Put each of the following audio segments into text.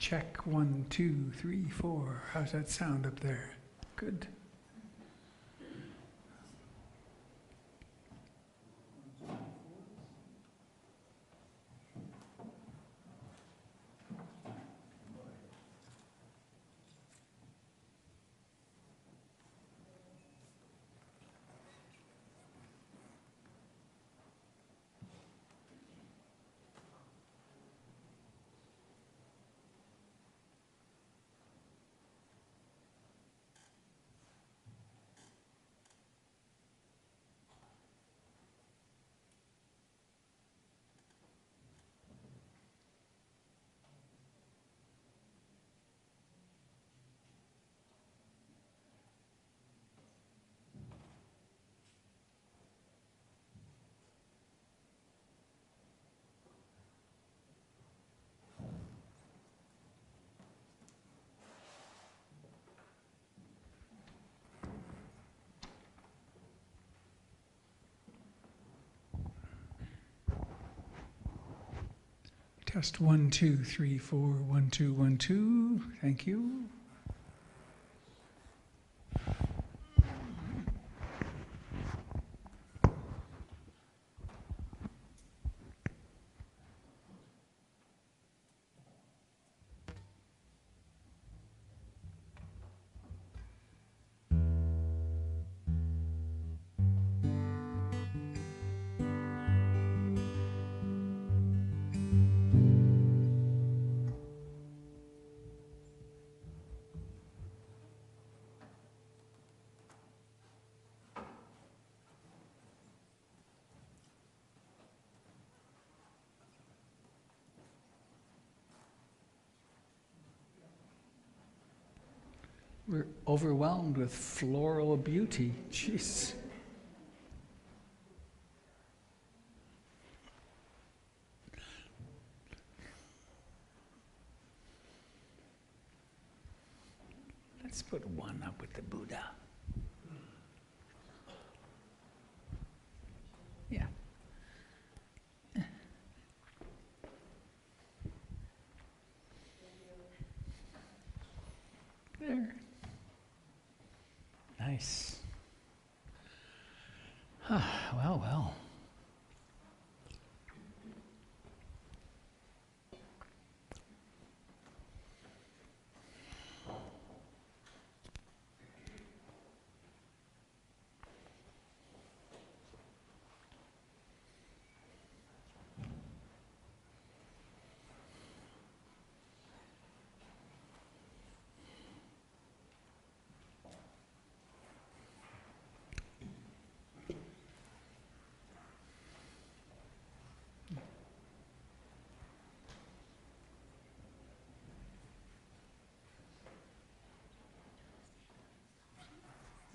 check 1, 2, 3, 4. How's that sound up there? Good. Test 1, 2, 3, 4, 1, 2, 1, 2. Thank you. We're overwhelmed with floral beauty. Jeez. Let's put one up with the Buddha. Yeah. There. Nice. Well, well.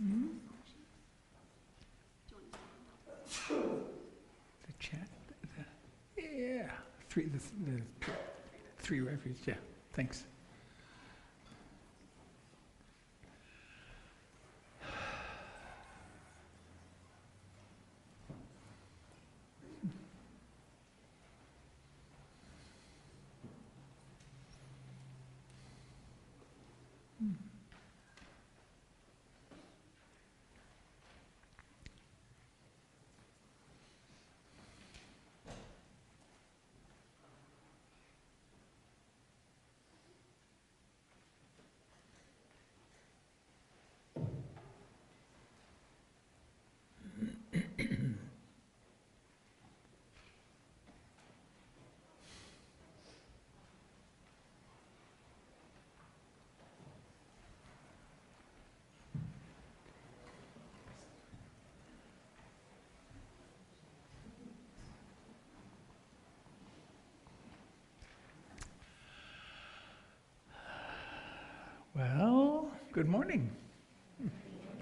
Mm-hmm. The chat, yeah, the three refuge, yeah, thanks. Well, good morning.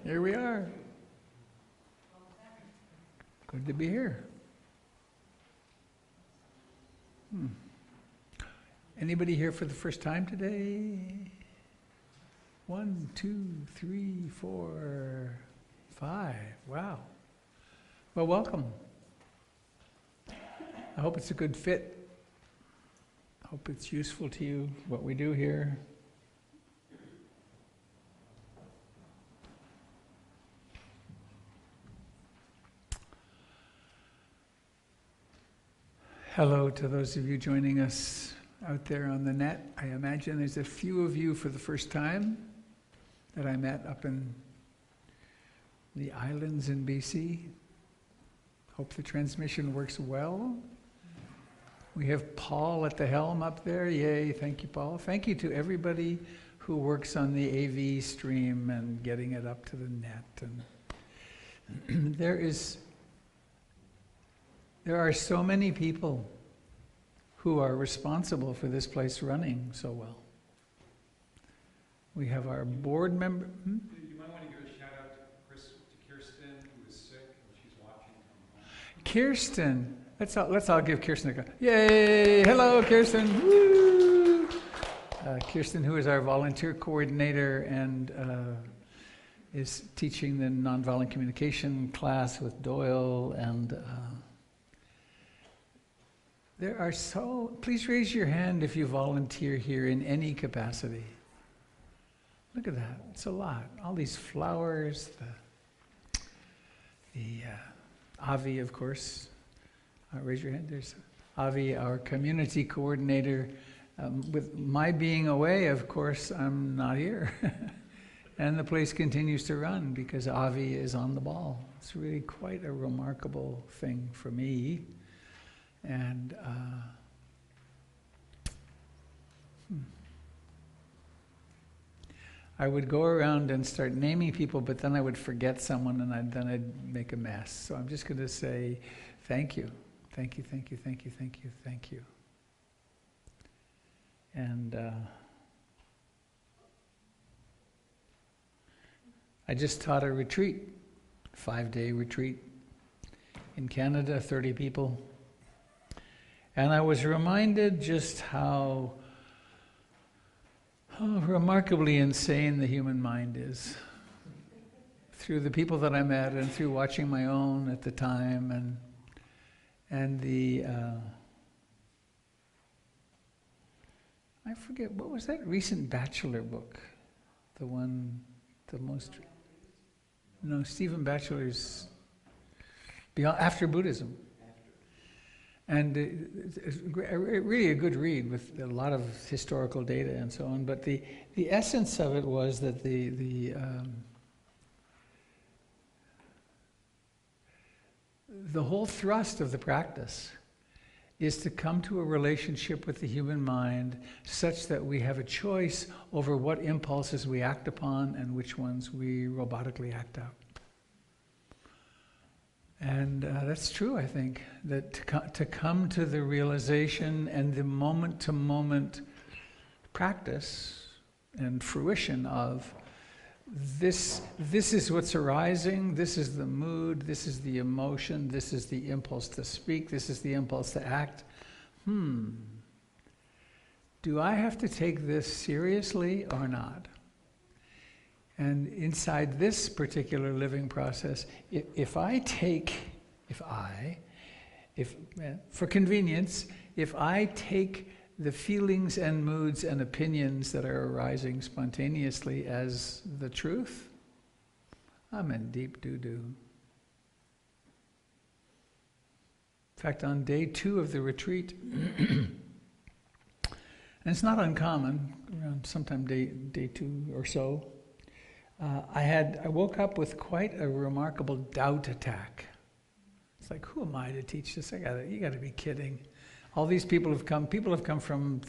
Here we are. Good to be here. Anybody here for the first time today? 1, 2, 3, 4, 5. Wow. Well, welcome. I hope it's a good fit. Hope it's useful to you, what we do here. Hello to those of you joining us out there on the net. I imagine there's a few of you for the first time that I met up in the islands in BC. Hope the transmission works well. We have Paul at the helm up there. Yay, thank you, Paul. Thank you to everybody who works on the AV stream and getting it up to the net. And there are so many people who are responsible for this place running so well. We have our board member. You might want to give a shout out to Kirsten, who is sick and she's watching from home. Kirsten. Let's all give Kirsten a go. Yay! Hello, Kirsten. Woo! Kirsten, who is our volunteer coordinator and is teaching the nonviolent communication class with Doyle. And there are please raise your hand if you volunteer here in any capacity. Look at that. It's a lot. All these flowers, the Avi, of course. Raise your hand. There's Avi, our community coordinator. With my being away, of course, I'm not here. And the place continues to run because Avi is on the ball. It's really quite a remarkable thing for me. And I would go around and start naming people, but then I would forget someone and then I'd make a mess. So I'm just going to say thank you. Thank you, thank you, thank you, thank you, thank you. And I just taught a retreat, 5-day retreat in Canada, 30 people. And I was reminded just how remarkably insane the human mind is. Through the people that I met and through watching my own at the time and the, I forget, what was that recent Batchelor book? Stephen Batchelor's After Buddhism. And it's really a good read with a lot of historical data and so on. But the essence of it was that the whole thrust of the practice is to come to a relationship with the human mind such that we have a choice over what impulses we act upon and which ones we robotically act out. And that's true, I think, that to come to the realization and the moment-to-moment practice and fruition of this is what's arising, this is the mood, this is the emotion, this is the impulse to speak, this is the impulse to act. Do I have to take this seriously or not? And inside this particular living process, for convenience, if I take the feelings and moods and opinions that are arising spontaneously as the truth, I'm in deep doo-doo. In fact, on day 2 of the retreat, and it's not uncommon, around sometime day 2 or so, I woke up with quite a remarkable doubt attack. It's like, who am I to teach this? You gotta be kidding. All these people have come from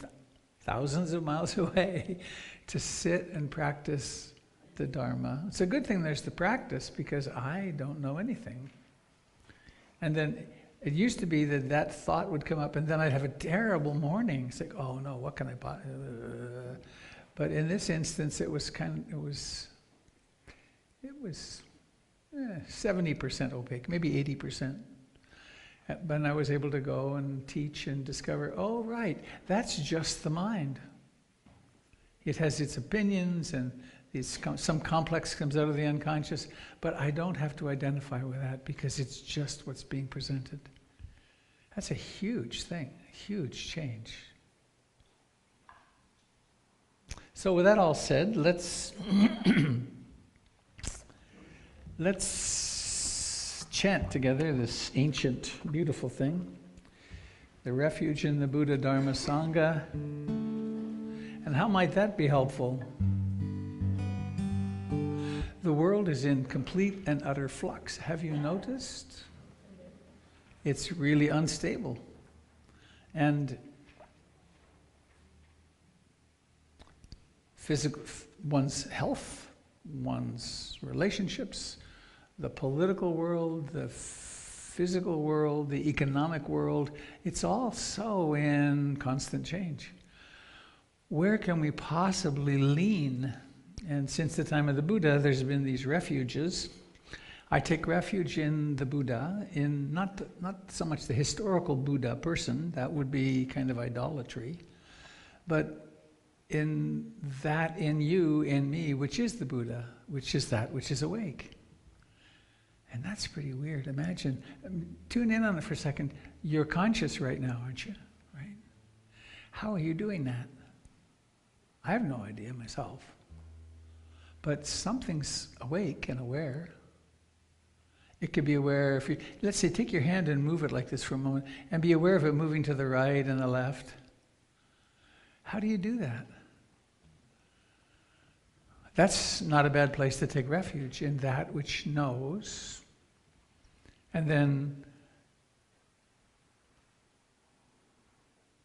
thousands of miles away to sit and practice the Dharma. It's a good thing there's the practice because I don't know anything. And then it used to be that thought would come up and then I'd have a terrible morning. It's like, oh no, what can I buy? But in this instance, it was 70% opaque, maybe 80%. But I was able to go and teach and discover, oh right, that's just the mind. It has its opinions and some complex comes out of the unconscious, but I don't have to identify with that because it's just what's being presented. That's a huge thing, a huge change. So with that all said, let's chant together this ancient, beautiful thing, the refuge in the Buddha Dharma Sangha. And how might that be helpful? The world is in complete and utter flux. Have you noticed? It's really unstable. And one's health, one's relationships, the political world, the physical world, the economic world, it's all so in constant change. Where can we possibly lean? And since the time of the Buddha, there's been these refuges. I take refuge in the Buddha, in not so much the historical Buddha person, that would be kind of idolatry, but in that in you, in me, which is the Buddha, which is that which is awake. And that's pretty weird. Imagine, tune in on it for a second. You're conscious right now, aren't you? Right? How are you doing that? I have no idea myself. But something's awake and aware. It could be aware if you, let's say, take your hand and move it like this for a moment, and be aware of it moving to the right and the left. How do you do that? That's not a bad place to take refuge, in that which knows. And then,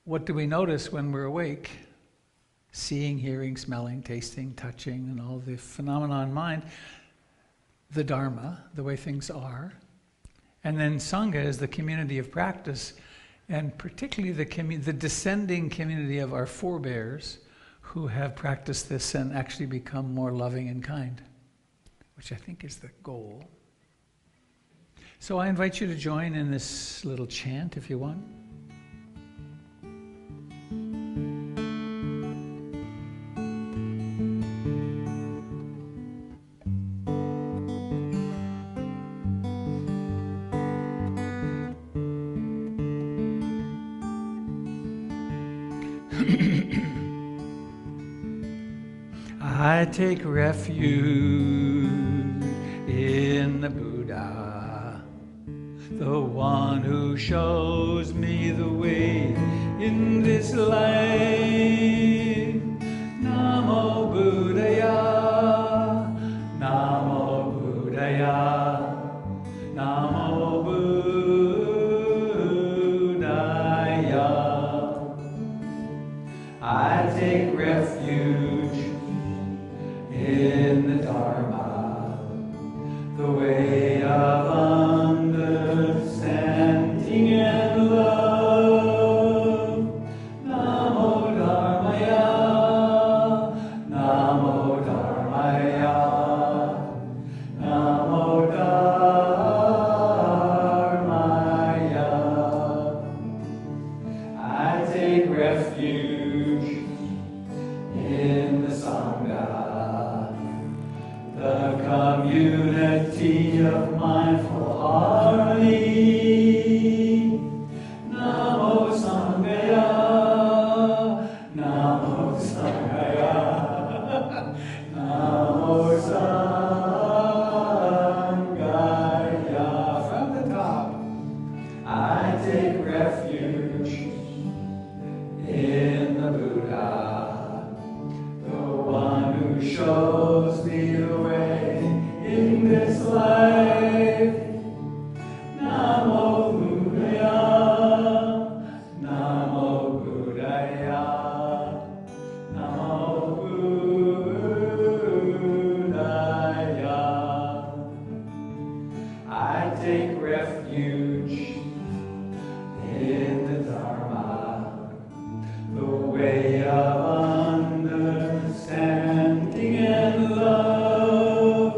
what do we notice when we're awake? Seeing, hearing, smelling, tasting, touching, and all the phenomena in mind. The Dharma, the way things are. And then Sangha is the community of practice, and particularly the descending community of our forebears who have practiced this and actually become more loving and kind, which I think is the goal. So I invite you to join in this little chant if you want. I take refuge in the Buddha, the one who shows me the way in this life. Namo Buddhaya, Namo Buddhaya, Namo Buddhaya. I take refuge in the Dharma, the way of understanding and love. Namo Dharmaya, Namo Dharmaya, Namo Dharmaya. I take refuge in the Sangha, the community of mindful harmony. Namo Sanghaya, Namo Sanghaya, Namo Sanghaya. From the top, I take refuge in the Buddha, the one who shows me the way in this life. Namo Buddhaya, Namo Buddhaya, Namo Buddhaya. I take refuge in the Dharma, the way of understanding and love.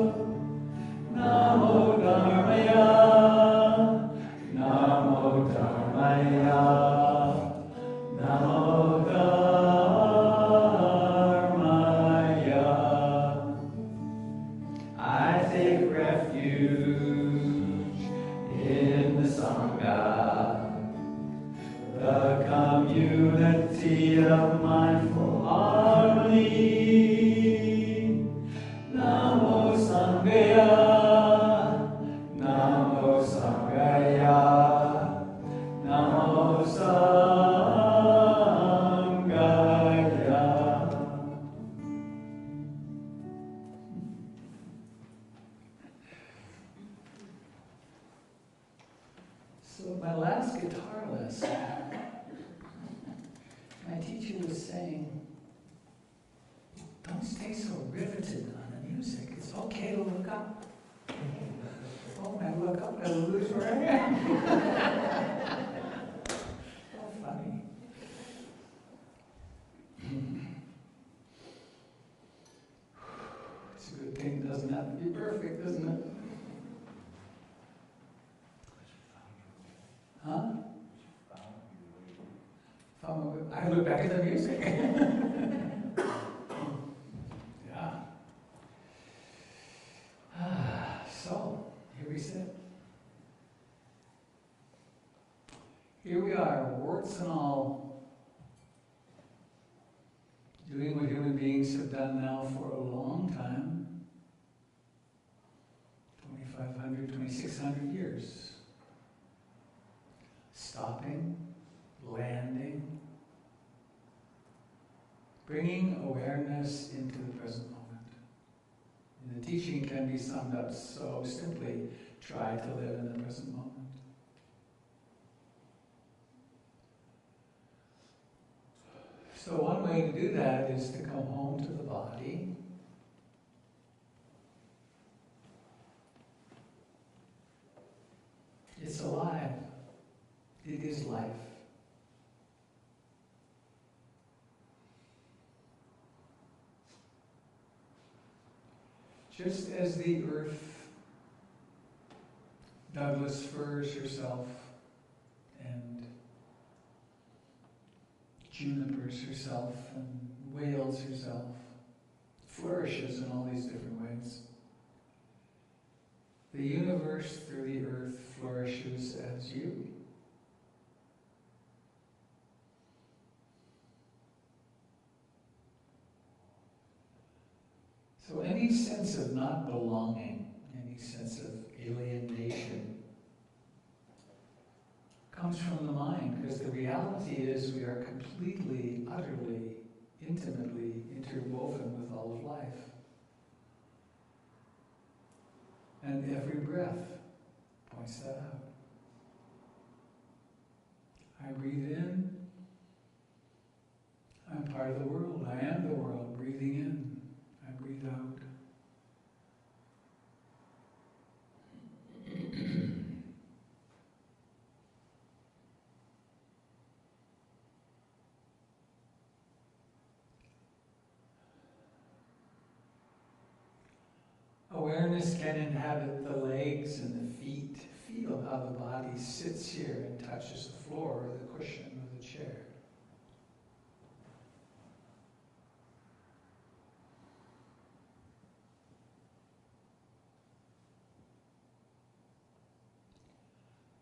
So my last guitar lesson, my teacher was saying, don't stay so riveted on the music. It's okay to look up. Oh, when I look up, I lose where I am. So funny. It's a good thing it doesn't have to be perfect, doesn't it? Huh? I look back at the music. Yeah. So, here we sit. Here we are, warts and all, doing what human beings have done now for a long time, 2,500, 2,600 years. Stopping, landing, bringing awareness into the present moment. And the teaching can be summed up so simply: try to live in the present moment. So one way to do that is to come home to the body. It's alive. It is life. Just as the earth, Douglas firs herself and junipers herself and wails herself, flourishes in all these different ways. The universe through the earth flourishes as you. So any sense of not belonging, any sense of alienation, comes from the mind, because the reality is we are completely, utterly, intimately interwoven with all of life. And every breath points that out. I breathe in, I'm part of the world, I am the world, breathing in. I breathe out. Awareness can inhabit the legs and the feet. Feel how the body sits here and touches the floor or the cushion or the chair.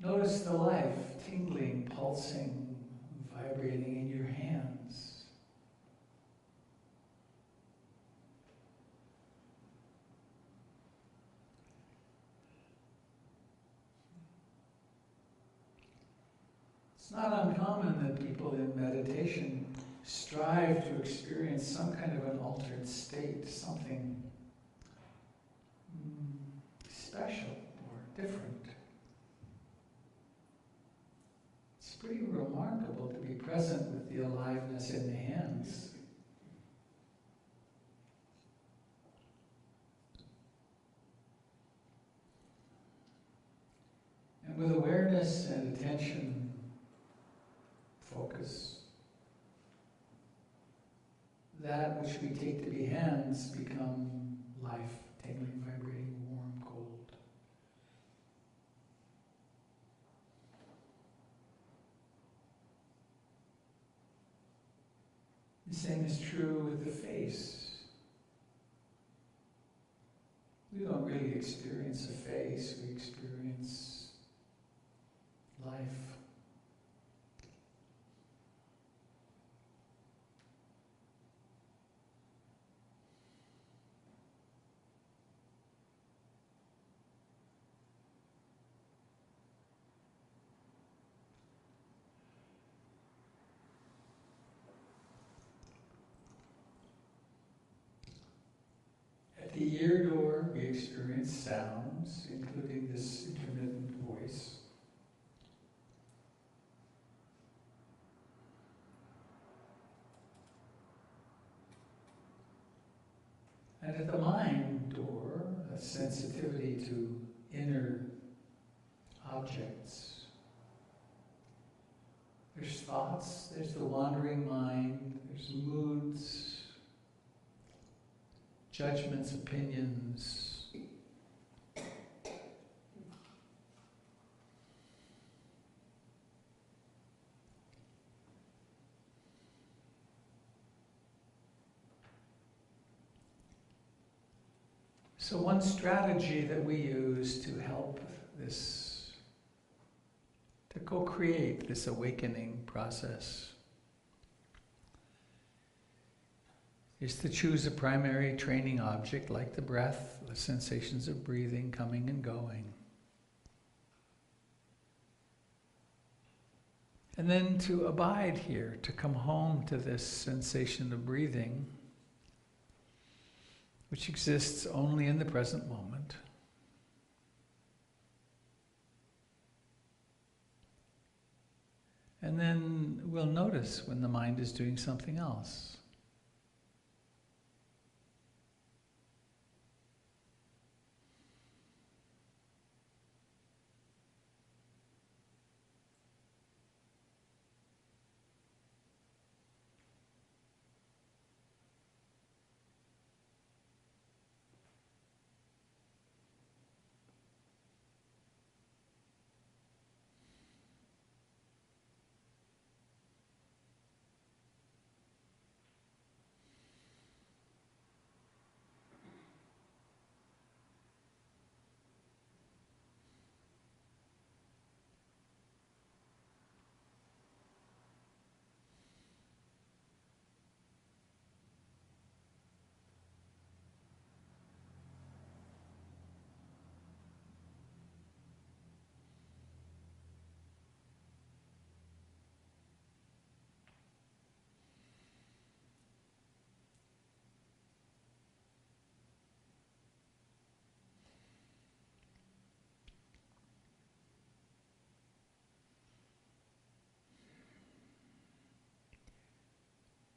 Notice the life tingling, pulsing, vibrating in your hands. It's not uncommon that people in meditation strive to experience some kind of an altered state, something special or different. It's pretty remarkable to be present with the aliveness in the hands. And with awareness and attention, focus, that which we take to be hands become life, tingling, vibrating, warm, cold. The same is true with the face. We don't really experience a face, we experience life. At the ear door, we experience sounds, including this intermittent voice. And at the mind door, a sensitivity to inner objects. There's thoughts, there's the wandering mind, there's moods, judgments, opinions. So one strategy that we use to help this, to co-create this awakening process, is to choose a primary training object like the breath, the sensations of breathing coming and going. And then to abide here, to come home to this sensation of breathing, which exists only in the present moment. And then we'll notice when the mind is doing something else.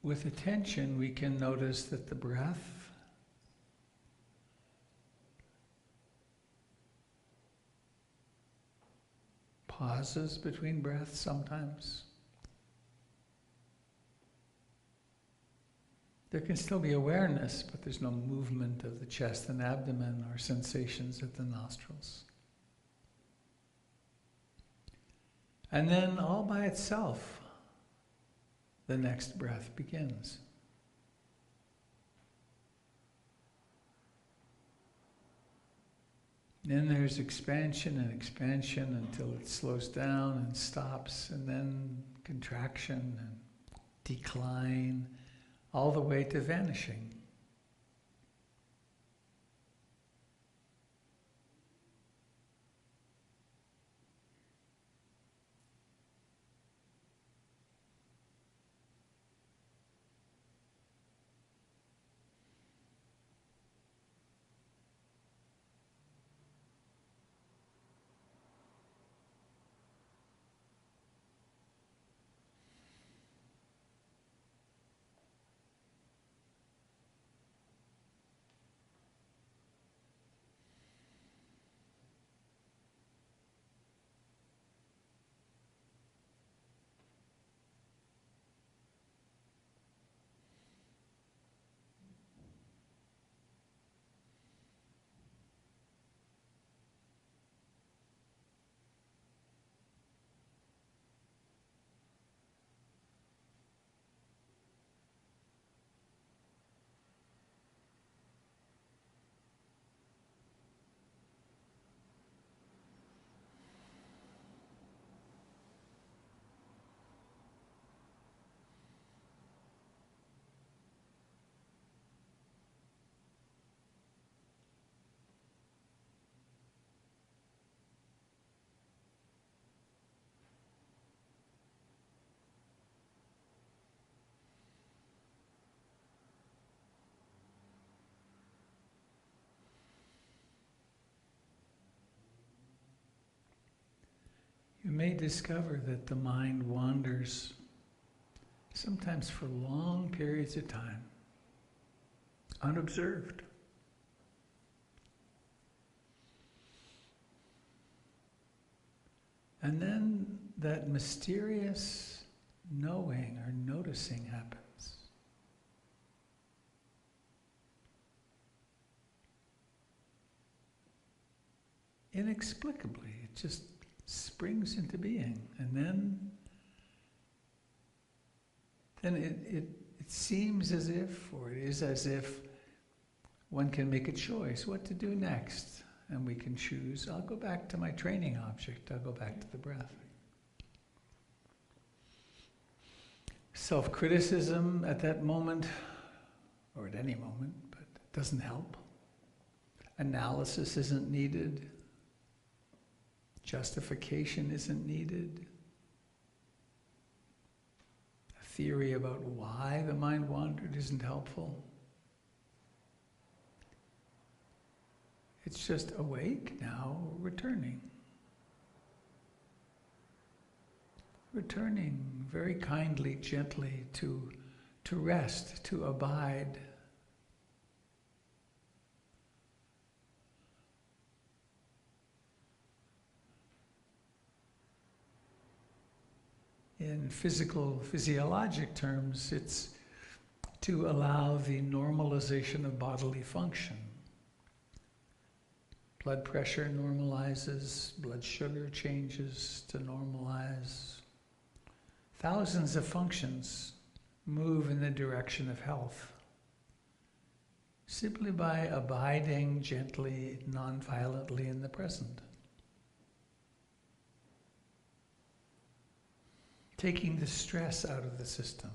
With attention, we can notice that the breath pauses between breaths sometimes. There can still be awareness, but there's no movement of the chest and abdomen or sensations at the nostrils. And then all by itself, the next breath begins. Then there's expansion and expansion until it slows down and stops, and then contraction and decline, all the way to vanishing. You may discover that the mind wanders sometimes for long periods of time, unobserved. And then that mysterious knowing or noticing happens. Inexplicably, it just springs into being. And then it seems as if, or it is as if, one can make a choice what to do next. And we can choose, I'll go back to my training object, I'll go back to the breath. Self-criticism at that moment, or at any moment, but it doesn't help. Analysis isn't needed. Justification isn't needed. A theory about why the mind wandered isn't helpful. It's just awake now, returning. Returning very kindly, gently to rest, to abide. In physiologic terms, it's to allow the normalization of bodily function. Blood pressure normalizes, blood sugar changes to normalize. Thousands of functions move in the direction of health simply by abiding gently, non-violently in the present. Taking the stress out of the system.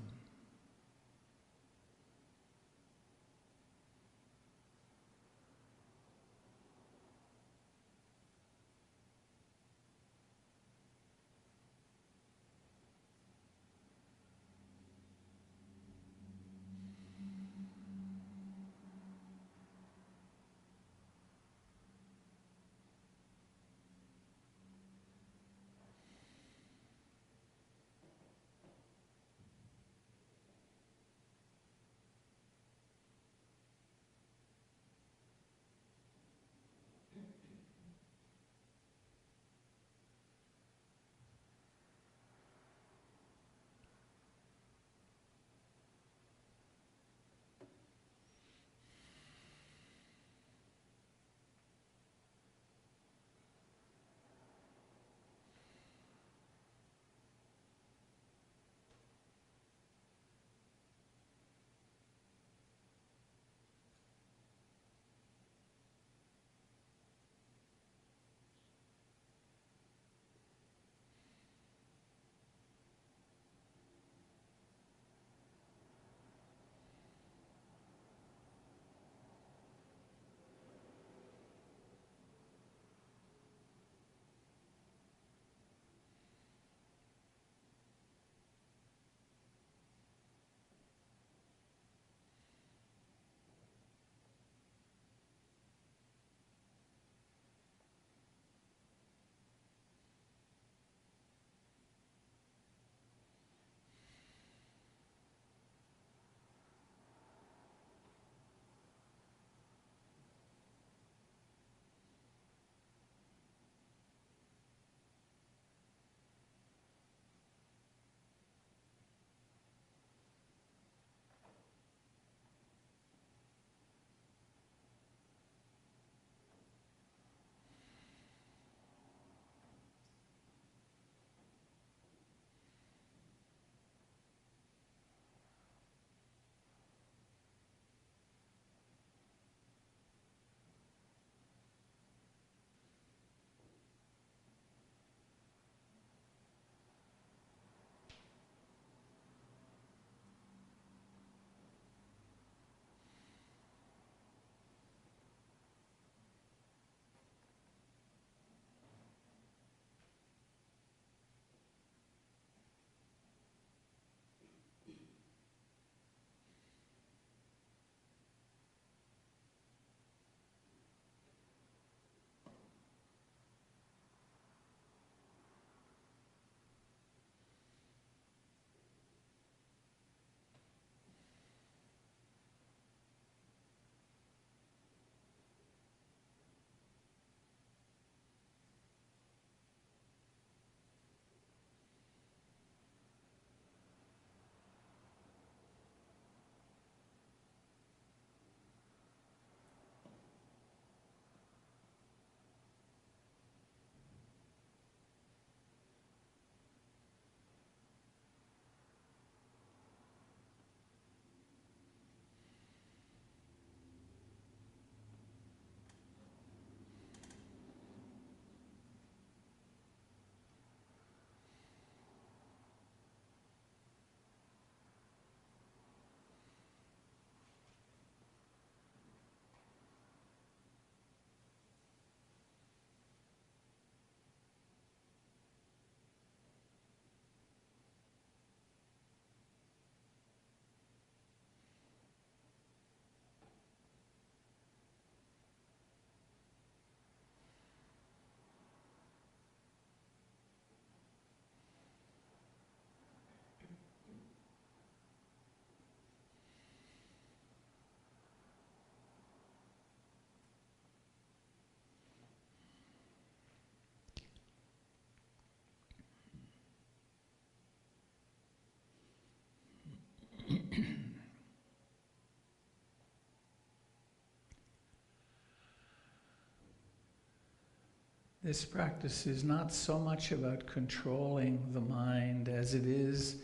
This practice is not so much about controlling the mind as it is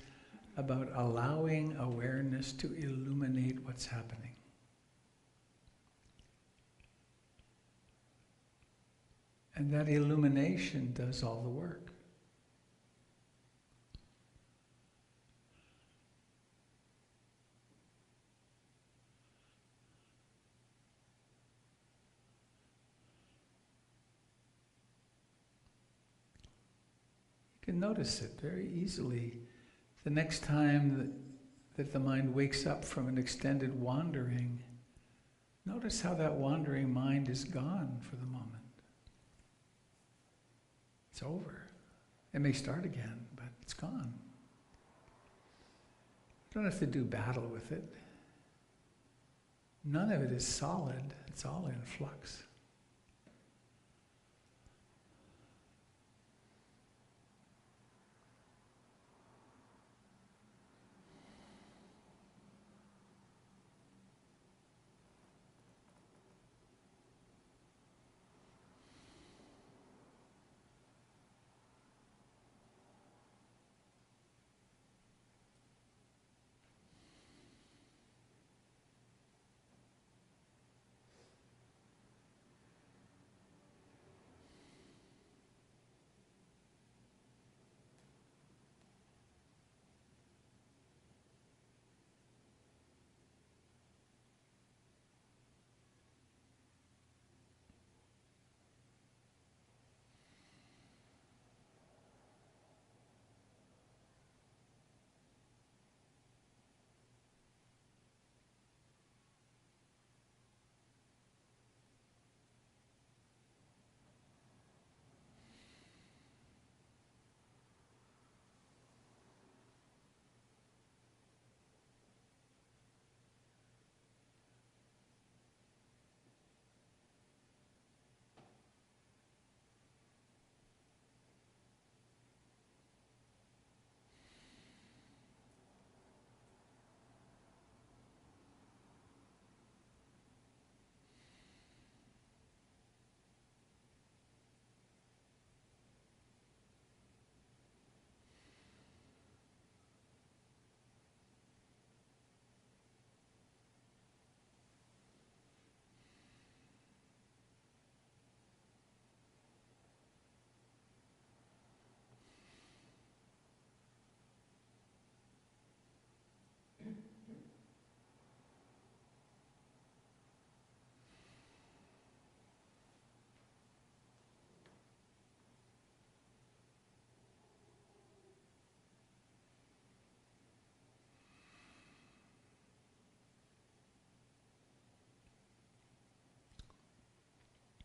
about allowing awareness to illuminate what's happening. And that illumination does all the work. You can notice it very easily. The next time that the mind wakes up from an extended wandering, notice how that wandering mind is gone for the moment. It's over. It may start again, but it's gone. You don't have to do battle with it. None of it is solid. It's all in flux.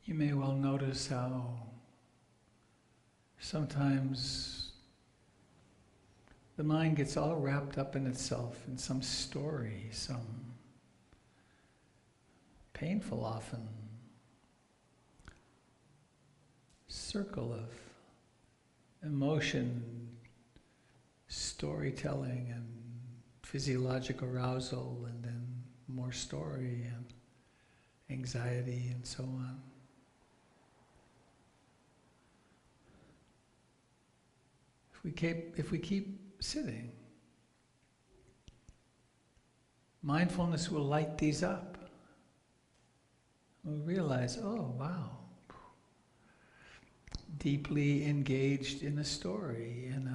You may well notice how sometimes the mind gets all wrapped up in itself, in some story, some painful often circle of emotion, storytelling, and physiologic arousal, and then more story and anxiety and so on. If we keep sitting, mindfulness will light these up. We'll realize, oh wow, deeply engaged in a story, in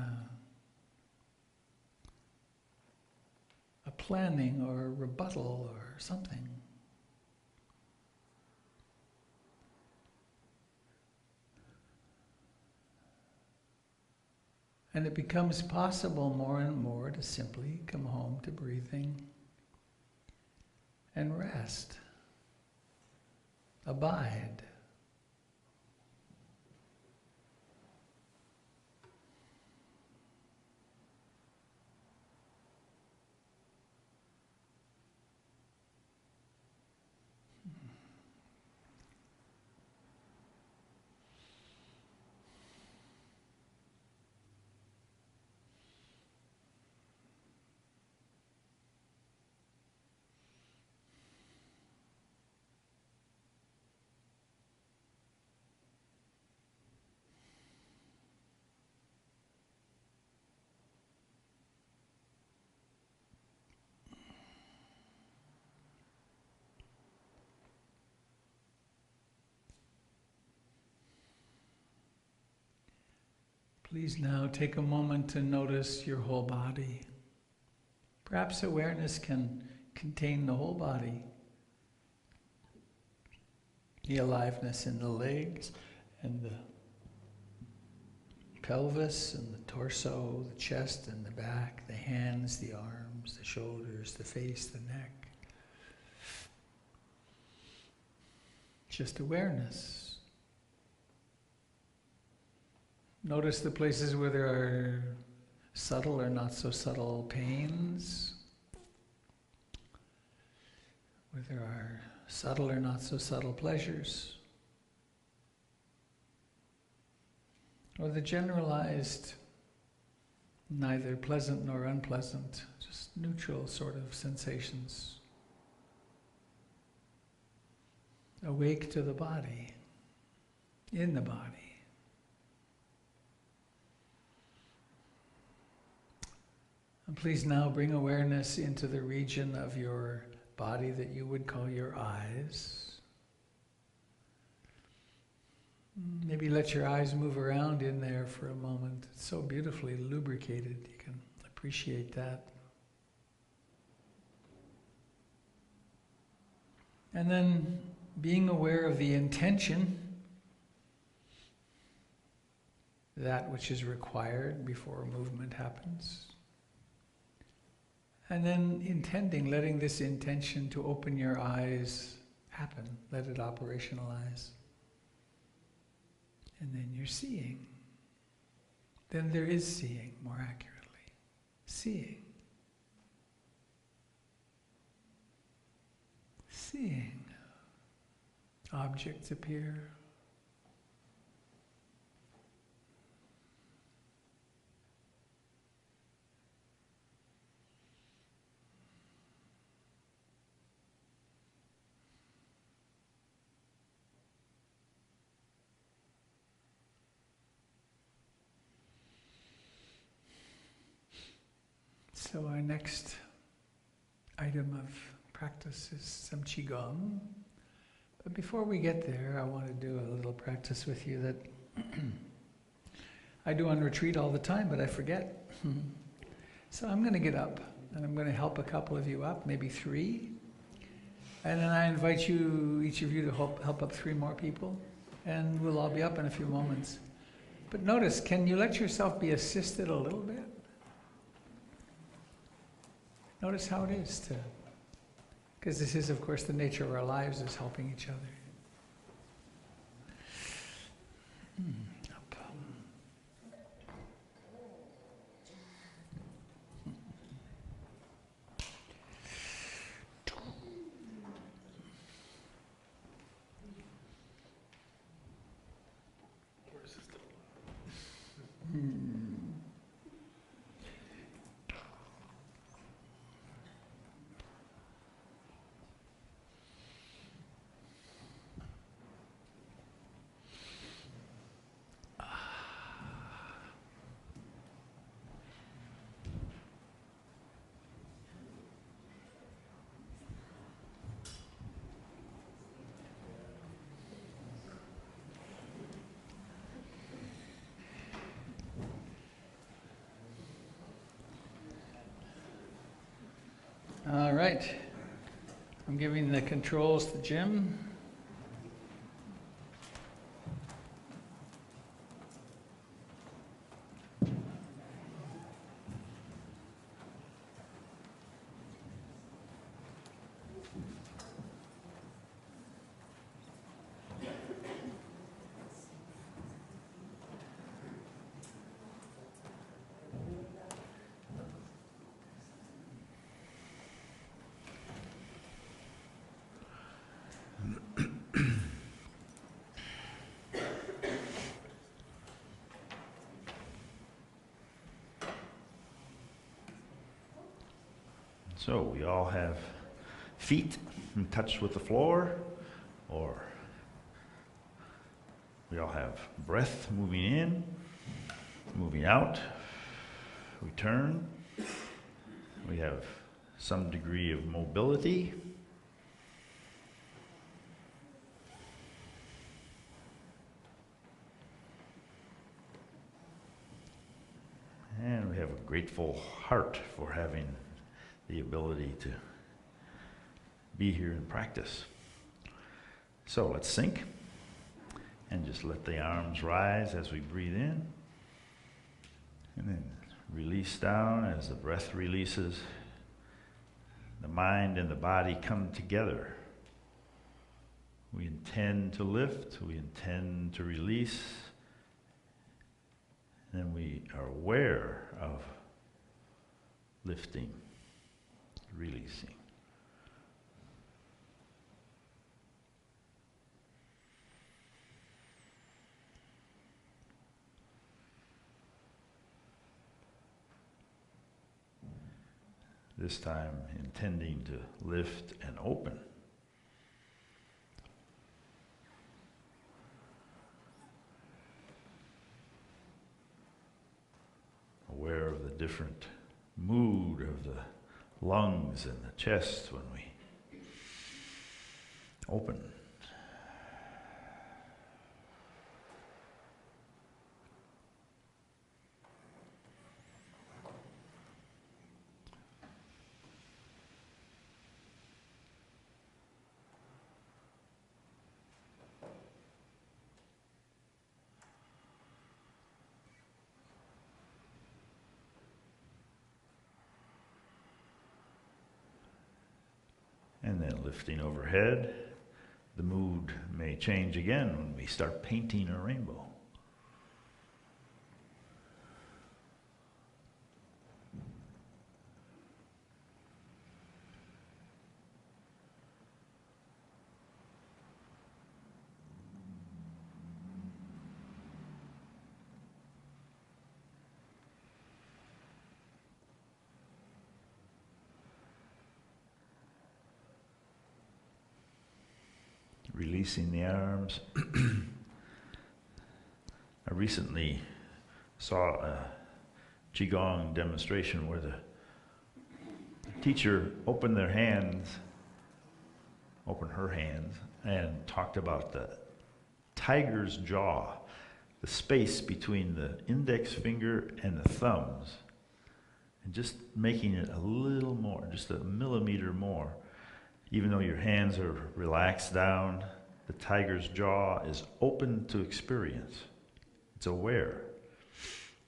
a planning or a rebuttal or something. And it becomes possible more and more to simply come home to breathing and rest, abide. Please now take a moment to notice your whole body. Perhaps awareness can contain the whole body. The aliveness in the legs and the pelvis and the torso, the chest and the back, the hands, the arms, the shoulders, the face, the neck. Just awareness. Notice the places where there are subtle or not so subtle pains, where there are subtle or not so subtle pleasures, or the generalized, neither pleasant nor unpleasant, just neutral sort of sensations. Awake to the body, in the body. And please now bring awareness into the region of your body that you would call your eyes. Maybe let your eyes move around in there for a moment. It's so beautifully lubricated, you can appreciate that. And then being aware of the intention, that which is required before movement happens. And then intending, letting this intention to open your eyes happen, let it operationalize. And then you're seeing. Then there is seeing, more accurately. Seeing. Seeing. Objects appear. So our next item of practice is some Qigong. But before we get there, I want to do a little practice with you that I do on retreat all the time, but I forget. So I'm going to get up, and I'm going to help a couple of you up, maybe 3. And then I invite you, each of you, to help up 3 more people. And we'll all be up in a few moments. But notice, can you let yourself be assisted a little bit? Notice how it is to, because this is, of course, the nature of our lives, is helping each other. Up. All right, I'm giving the controls to Jim. So we all have feet in touch with the floor, or we all have breath moving in, moving out. We turn. We have some degree of mobility. grateful heart for having the ability to be here and practice. So let's sink and just let the arms rise as we breathe in, and then release down as the breath releases. The mind and the body come together. We intend to lift, we intend to release, and then we are aware of lifting, releasing. This time intending to lift and open. Aware of the different mood of the lungs and the chest when we open. And then lifting overhead, the mood may change again when we start painting a rainbow. Releasing the arms. I recently saw a Qigong demonstration where the teacher opened her hands, and talked about the tiger's jaw, the space between the index finger and the thumbs, and just making it a little more, just a millimeter more. Even though your hands are relaxed down, the tiger's jaw is open to experience. It's aware.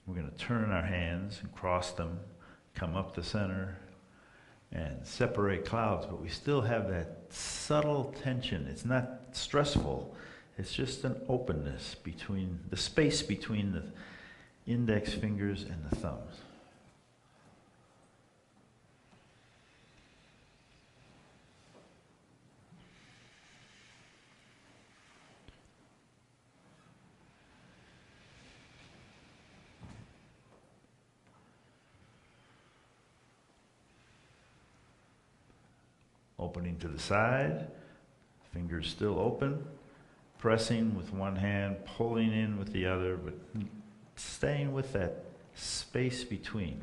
We're going to turn our hands and cross them, come up the center, and separate clouds, but we still have that subtle tension. It's not stressful. It's just an openness between the space between the index fingers and the thumbs. Opening to the side, fingers still open, pressing with one hand, pulling in with the other, but staying with that space between.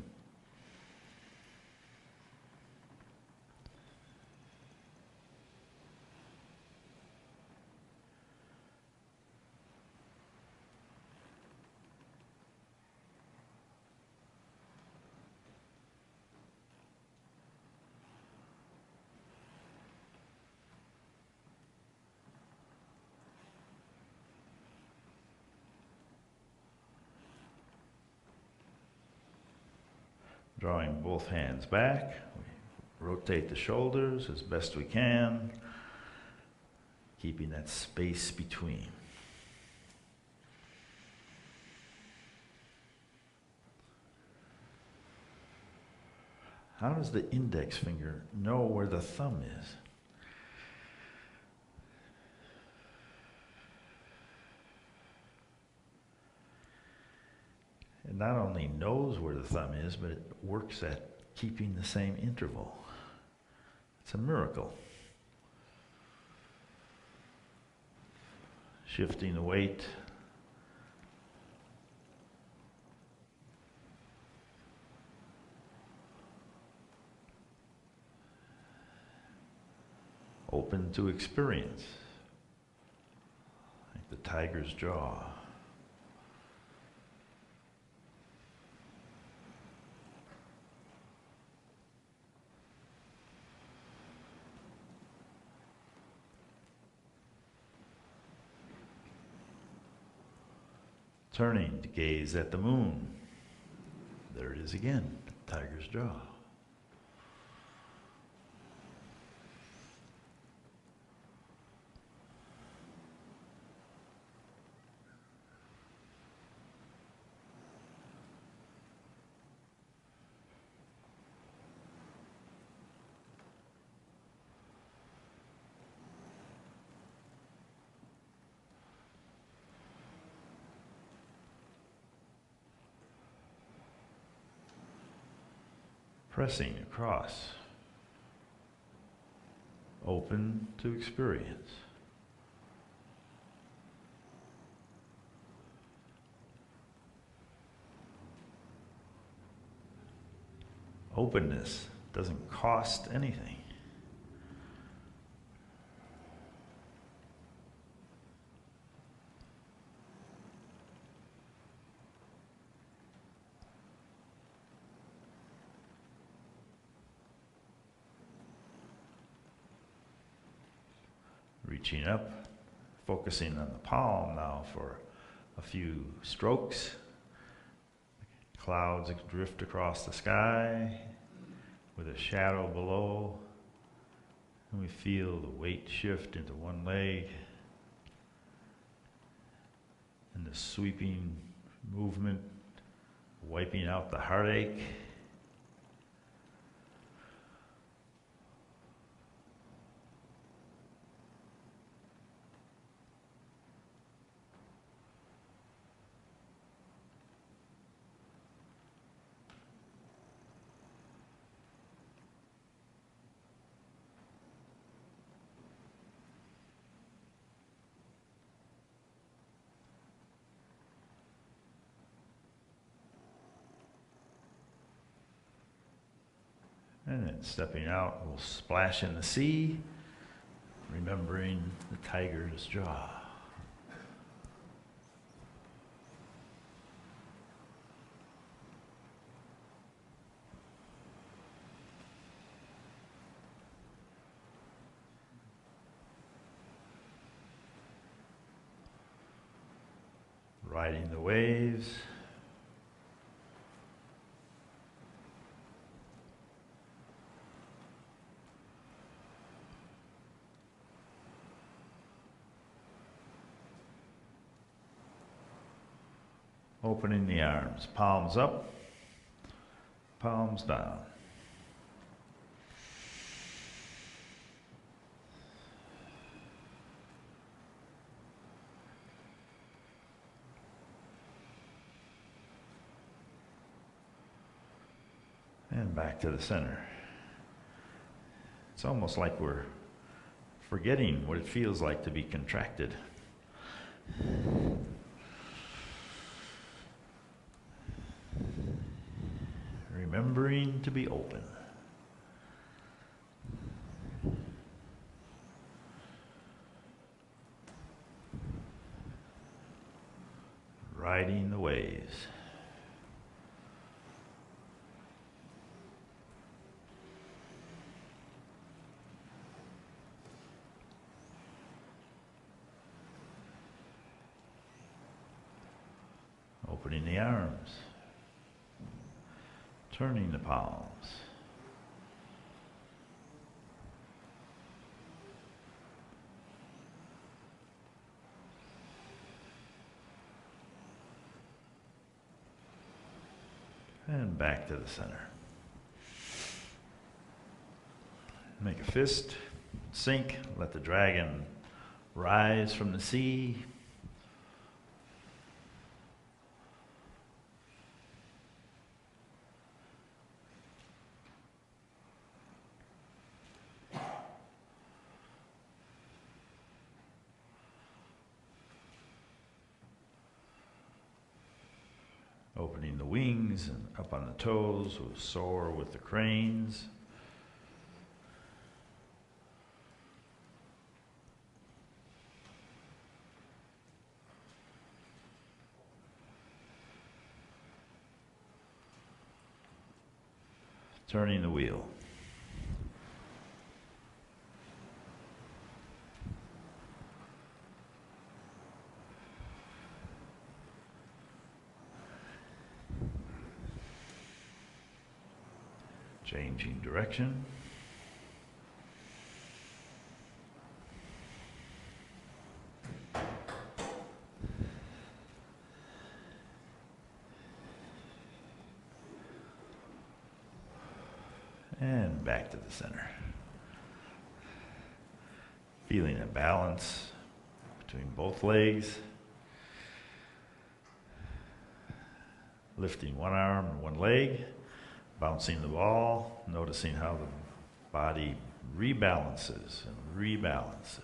Drawing both hands back, we rotate the shoulders as best we can, keeping that space between. How does the index finger know where the thumb is? It not only knows where the thumb is, but it works at keeping the same interval. It's a miracle. Shifting the weight. Open to experience. Like the tiger's jaw. Turning to gaze at the moon. There it is again, tiger's jaw. Pressing across, open to experience. Openness doesn't cost anything. Reaching up, focusing on the palm now for a few strokes. Clouds drift across the sky with a shadow below, and we feel the weight shift into one leg and the sweeping movement wiping out the heartache. And then stepping out, we'll splash in the sea, remembering the tiger's jaw. Riding the waves. Opening the arms, palms up, palms down. And back to the center. It's almost like we're forgetting what it feels like to be contracted. Remembering to be open. Riding the waves. Opening the arms. Turning the palms. And back to the center. Make a fist, sink, let the dragon rise from the sea. Opening the wings and up on the toes, we'll soar with the cranes. Turning the wheel. Changing direction. And back to the center. Feeling a balance between both legs. Lifting one arm and one leg. Bouncing the ball. Noticing how the body rebalances and rebalances.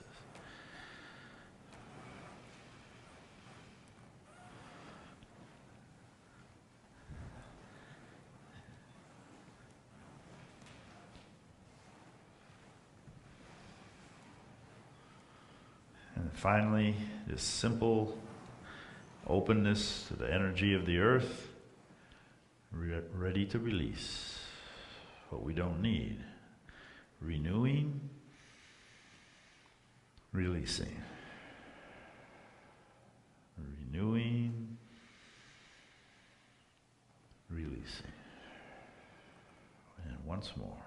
And finally, this simple openness to the energy of the earth, ready to release what we don't need. Renewing, releasing. Renewing, releasing. And once more.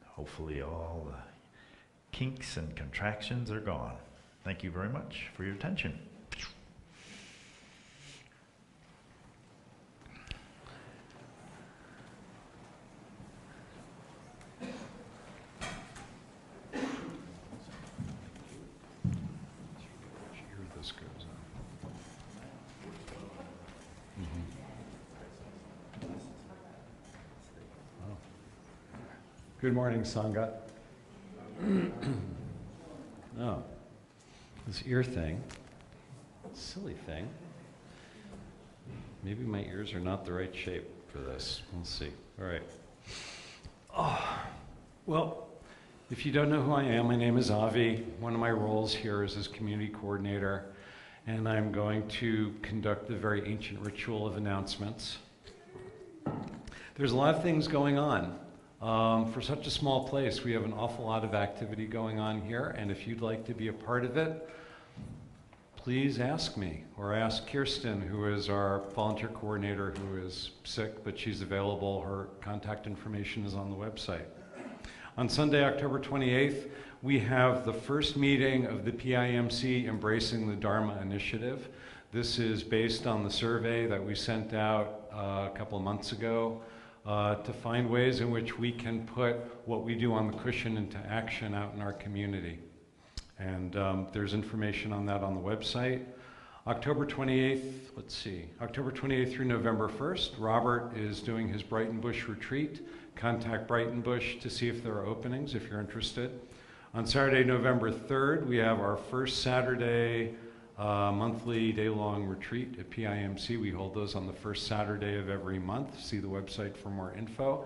Hopefully all the kinks and contractions are gone. Thank you very much for your attention. Here this goes on. Oh. Good morning, Sangha. Oh, this ear thing, silly thing. Maybe my ears are not the right shape for this. We'll see. All right. Oh, well, if you don't know who I am, my name is Avi. One of my roles here is as community coordinator, and I'm going to conduct the very ancient ritual of announcements. There's a lot of things going on. For such a small place, we have an awful lot of activity going on here, and if you'd like to be a part of it, please ask me, or ask Kirsten, who is our volunteer coordinator who is sick, but she's available. Her contact information is on the website. On Sunday, October 28th, we have the first meeting of the PIMC Embracing the Dharma Initiative. This is based on the survey that we sent out a couple of months ago. To find ways in which we can put what we do on the cushion into action out in our community. And there's information on that on the website. October 28th through November 1st, Robert is doing his Brighton Bush retreat. Contact Brighton Bush to see if there are openings if you're interested. On Saturday, November 3rd, we have our first Saturday monthly day-long retreat at PIMC. We hold those on the first Saturday of every month. See the website for more info.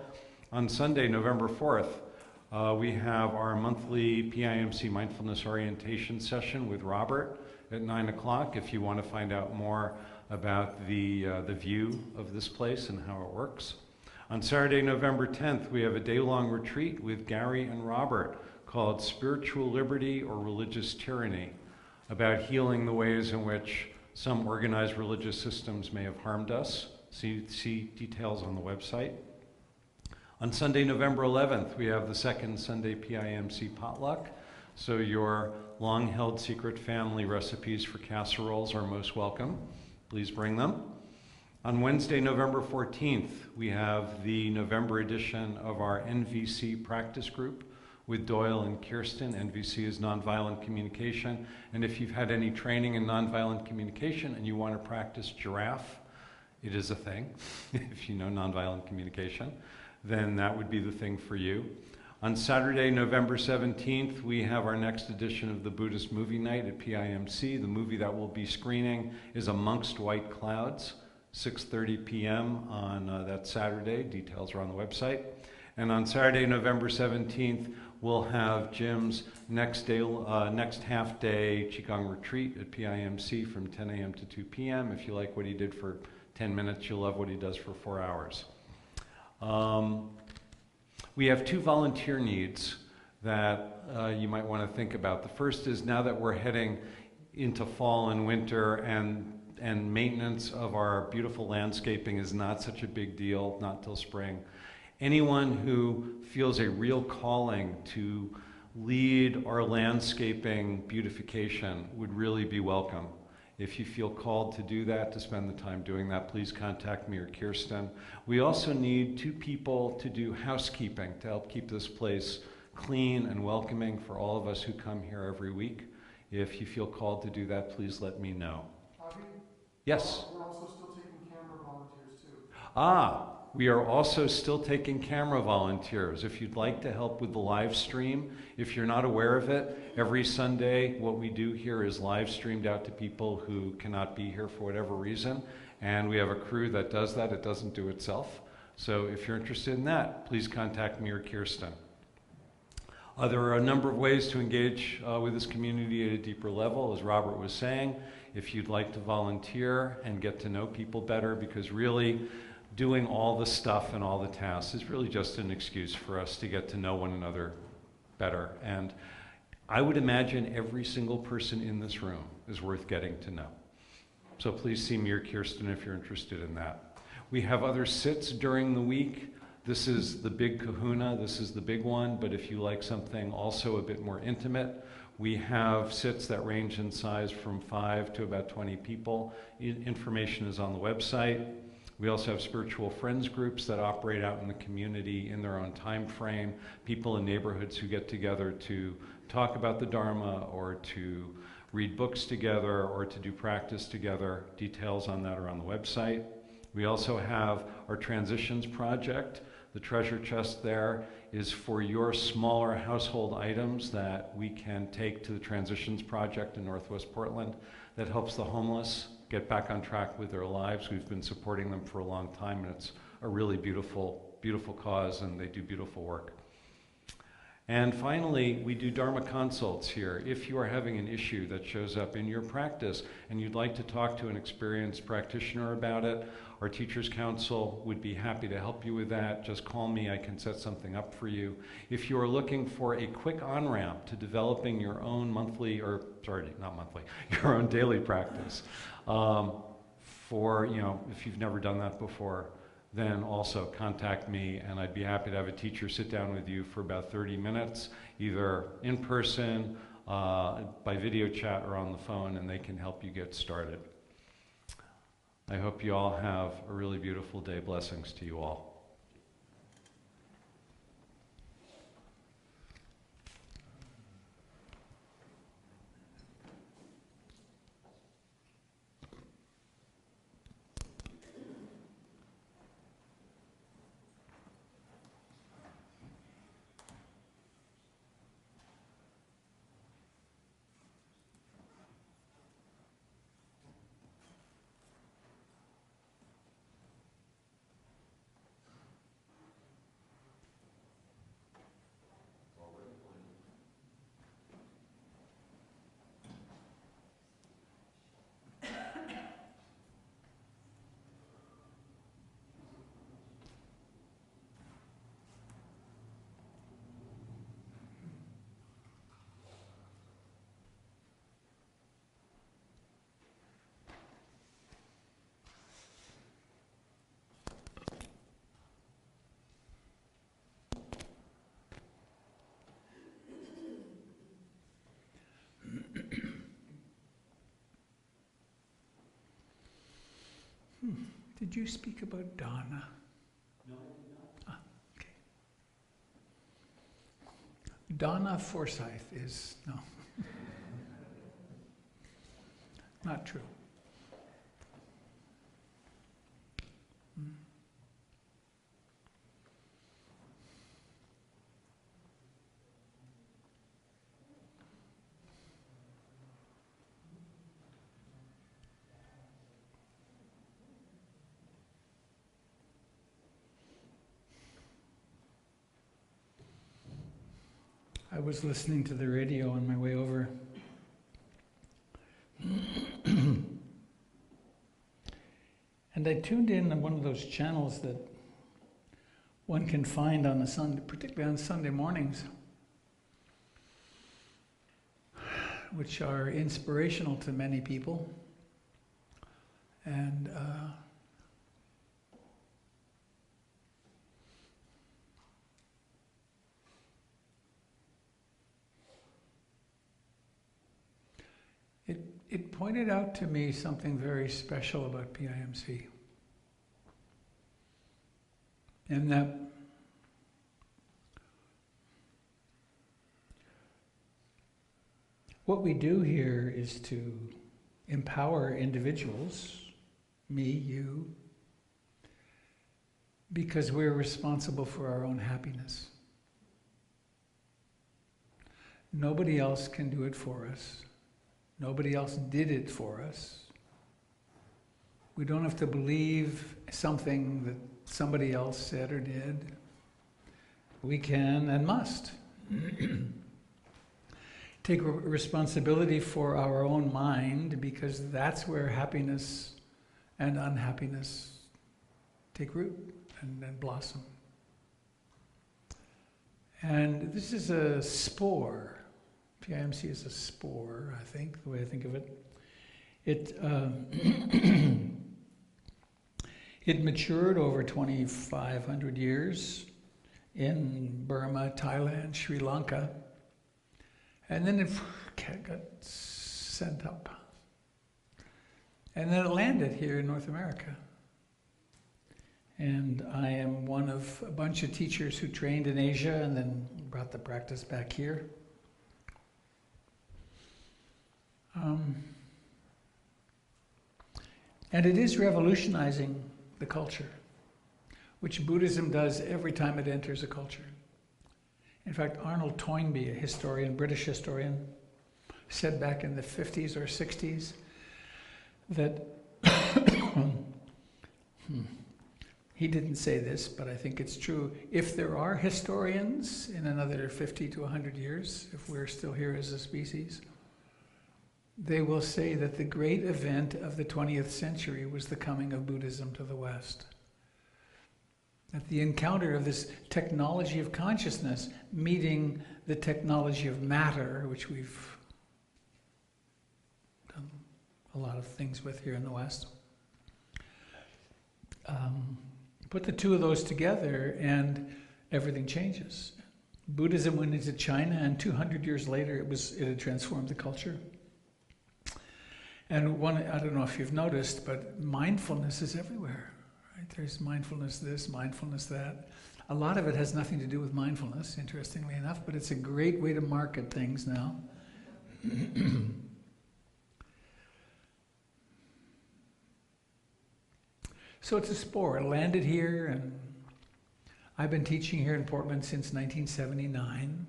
On Sunday, November 4th, we have our monthly PIMC mindfulness orientation session with Robert at 9 o'clock if you want to find out more about the view of this place and how it works. On Saturday, November 10th, we have a day-long retreat with Gary and Robert called Spiritual Liberty or Religious Tyranny, about healing the ways in which some organized religious systems may have harmed us. See details on the website. On Sunday, November 11th, we have the second Sunday PIMC potluck. So your long-held secret family recipes for casseroles are most welcome. Please bring them. On Wednesday, November 14th, we have the November edition of our NVC practice group with Doyle and Kirsten. NVC is nonviolent communication. And if you've had any training in nonviolent communication and you want to practice giraffe, it is a thing. If you know nonviolent communication, then that would be the thing for you. On Saturday, November 17th, we have our next edition of the Buddhist Movie Night at PIMC. The movie that we'll be screening is Amongst White Clouds, 6:30 p.m. on that Saturday. Details are on the website. And on Saturday, November 17th, we'll have Jim's next half-day Qigong retreat at PIMC from 10 a.m. to 2 p.m. If you like what he did for 10 minutes, you'll love what he does for 4 hours. We have 2 volunteer needs. that you might want to think about. The first is, now that we're heading into fall and winter, and maintenance of our beautiful landscaping is not such a big deal, not till spring. Anyone who feels a real calling to lead our landscaping beautification would really be welcome. If you feel called to do that, to spend the time doing that, please contact me or Kirsten. We also need 2 people to do housekeeping to help keep this place clean and welcoming for all of us who come here every week. If you feel called to do that, please let me know. Bobby? Yes? We're also still taking camera volunteers too. We are also still taking camera volunteers. If you'd like to help with the live stream, if you're not aware of it, every Sunday what we do here is live streamed out to people who cannot be here for whatever reason. And we have a crew that does that. It doesn't do itself. So if you're interested in that, please contact me or Kirsten. There are a number of ways to engage with this community at a deeper level, as Robert was saying. If you'd like to volunteer and get to know people better, because really doing all the stuff and all the tasks is really just an excuse for us to get to know one another better. And I would imagine every single person in this room is worth getting to know. So please see me or Kirsten if you're interested in that. We have other sits during the week. This is the big kahuna, this is the big one, but if you like something also a bit more intimate, we have sits that range in size from 5 to about 20 people. Information is on the website. We also have spiritual friends groups that operate out in the community in their own time frame, people in neighborhoods who get together to talk about the Dharma or to read books together or to do practice together. Details on that are on the website. We also have our Transitions project. The treasure chest there is for your smaller household items that we can take to the Transitions project in Northwest Portland that helps the homeless get back on track with their lives. We've been supporting them for a long time, and it's a really beautiful, beautiful cause, and they do beautiful work. And finally, we do Dharma consults here. If you are having an issue that shows up in your practice and you'd like to talk to an experienced practitioner about it, our Teachers Council would be happy to help you with that. Just call me, I can set something up for you. If you are looking for a quick on-ramp to developing your own your own daily practice, if you've never done that before, then also contact me, and I'd be happy to have a teacher sit down with you for about 30 minutes, either in person, by video chat, or on the phone, and they can help you get started. I hope you all have a really beautiful day. Blessings to you all. Did you speak about Donna? No, I did not. Ah, okay. Donna Forsyth is, no. Not true. I was listening to the radio on my way over. And I tuned in on one of those channels that one can find on a Sunday, particularly on Sunday mornings. which are inspirational to many people. And it pointed out to me something very special about PIMC. And that what we do here is to empower individuals, me, you, because we're responsible for our own happiness. Nobody else can do it for us. Nobody else did it for us. We don't have to believe something that somebody else said or did. We can and must take responsibility for our own mind, because that's where happiness and unhappiness take root and blossom. And this is a spore. PIMC is a spore, I think, the way I think of it. It matured over 2,500 years in Burma, Thailand, Sri Lanka, and then it got sent up. And then it landed here in North America. And I am one of a bunch of teachers who trained in Asia and then brought the practice back here. And it is revolutionizing the culture, which Buddhism does every time it enters a culture. In fact, Arnold Toynbee, a historian, British historian, said back in the 50s or 60s that, he didn't say this, but I think it's true, if there are historians in another 50 to 100 years, if we're still here as a species, they will say that the great event of the 20th century was the coming of Buddhism to the West. That the encounter of this technology of consciousness meeting the technology of matter, which we've done a lot of things with here in the West, put the two of those together and everything changes. Buddhism went into China, and 200 years later it had transformed the culture. And I don't know if you've noticed, but mindfulness is everywhere. Right? There's mindfulness this, mindfulness that. A lot of it has nothing to do with mindfulness, interestingly enough, but it's a great way to market things now. So it's a spore. It landed here, and I've been teaching here in Portland since 1979.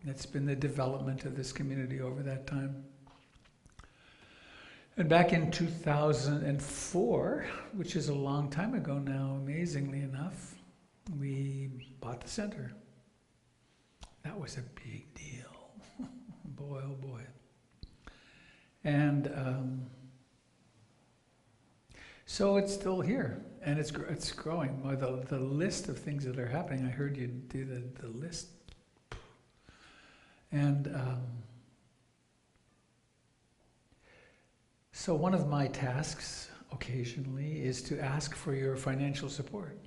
It's been the development of this community over that time. And back in 2004, which is a long time ago now, amazingly enough, we bought the center. That was a big deal. Boy, oh boy. And so it's still here, and it's growing. Well, the list of things that are happening, I heard you do the list. And so one of my tasks occasionally is to ask for your financial support.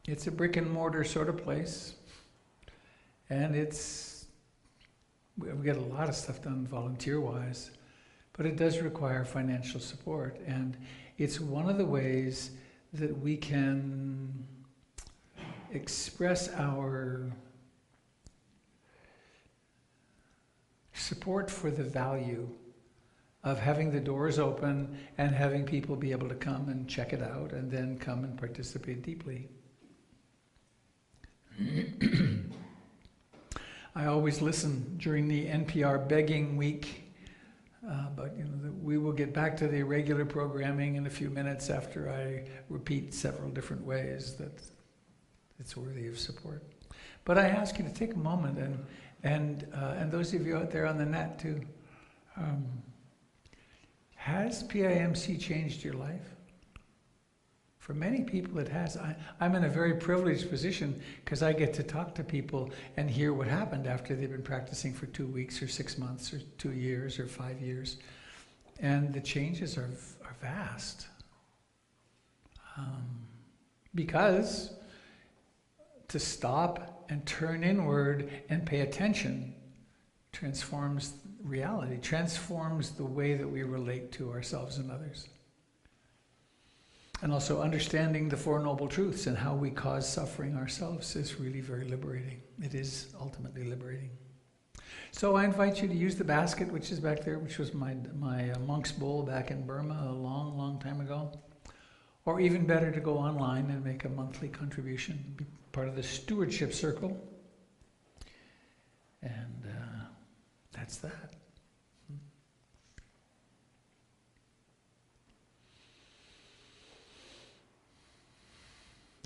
It's a brick and mortar sort of place, and we get a lot of stuff done volunteer-wise, but it does require financial support, and it's one of the ways that we can express our support for the value of having the doors open and having people be able to come and check it out and then come and participate deeply. I always listen during the NPR begging week, but we will get back to the regular programming in a few minutes after I repeat several different ways that it's worthy of support. But I ask you to take a moment and those of you out there on the net too, has PIMC changed your life? For many people it has. I'm in a very privileged position because I get to talk to people and hear what happened after they've been practicing for 2 weeks or 6 months or 2 years or 5 years. And the changes are vast. Because to stop and turn inward and pay attention transforms reality, transforms the way that we relate to ourselves and others. And also understanding the Four Noble Truths and how we cause suffering ourselves is really very liberating. It is ultimately liberating. So I invite you to use the basket, which is back there, which was my monk's bowl back in Burma a long, long time ago. Or even better, to go online and make a monthly contribution, be part of the stewardship circle. And that's that.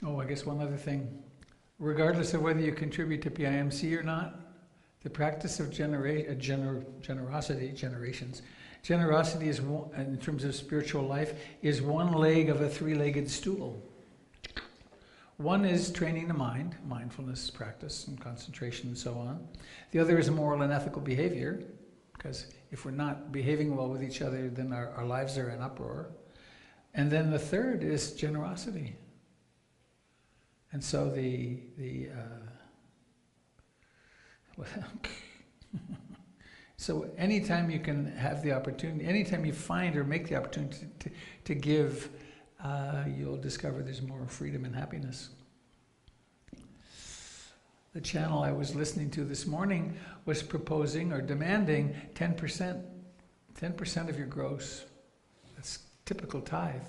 Oh, I guess one other thing. Regardless of whether you contribute to PIMC or not, the practice of generosity is one, in terms of spiritual life, is one leg of a three-legged stool. One is training the mind, mindfulness practice and concentration and so on. The other is moral and ethical behavior, because if we're not behaving well with each other, then our lives are in uproar. And then the third is generosity. And so so anytime you can have the opportunity, anytime you find or make the opportunity to give, you'll discover there's more freedom and happiness. The channel I was listening to this morning was proposing or demanding 10% of your gross. That's typical tithe.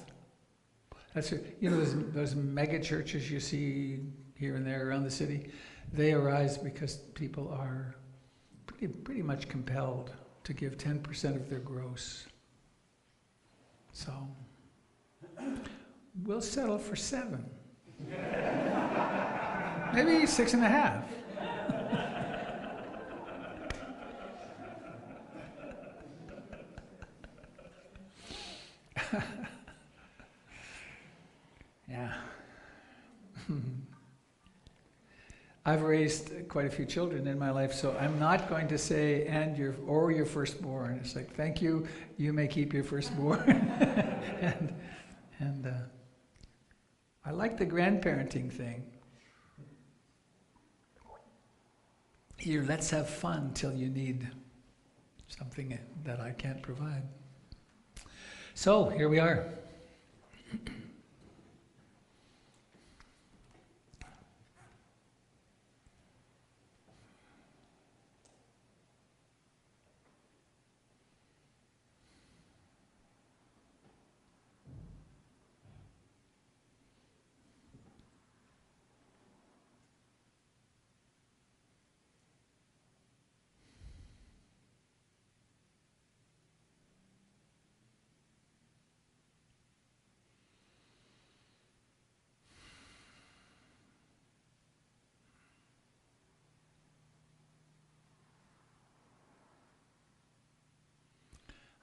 That's, those mega churches you see here and there around the city, they arise because people are pretty much compelled to give 10% of their gross. So we'll settle for 7. Maybe 6.5. Yeah. I've raised quite a few children in my life, so I'm not going to say, and your firstborn. It's like, thank you, you may keep your firstborn. and I like the grandparenting thing. Here, let's have fun till you need something that I can't provide. So, here we are.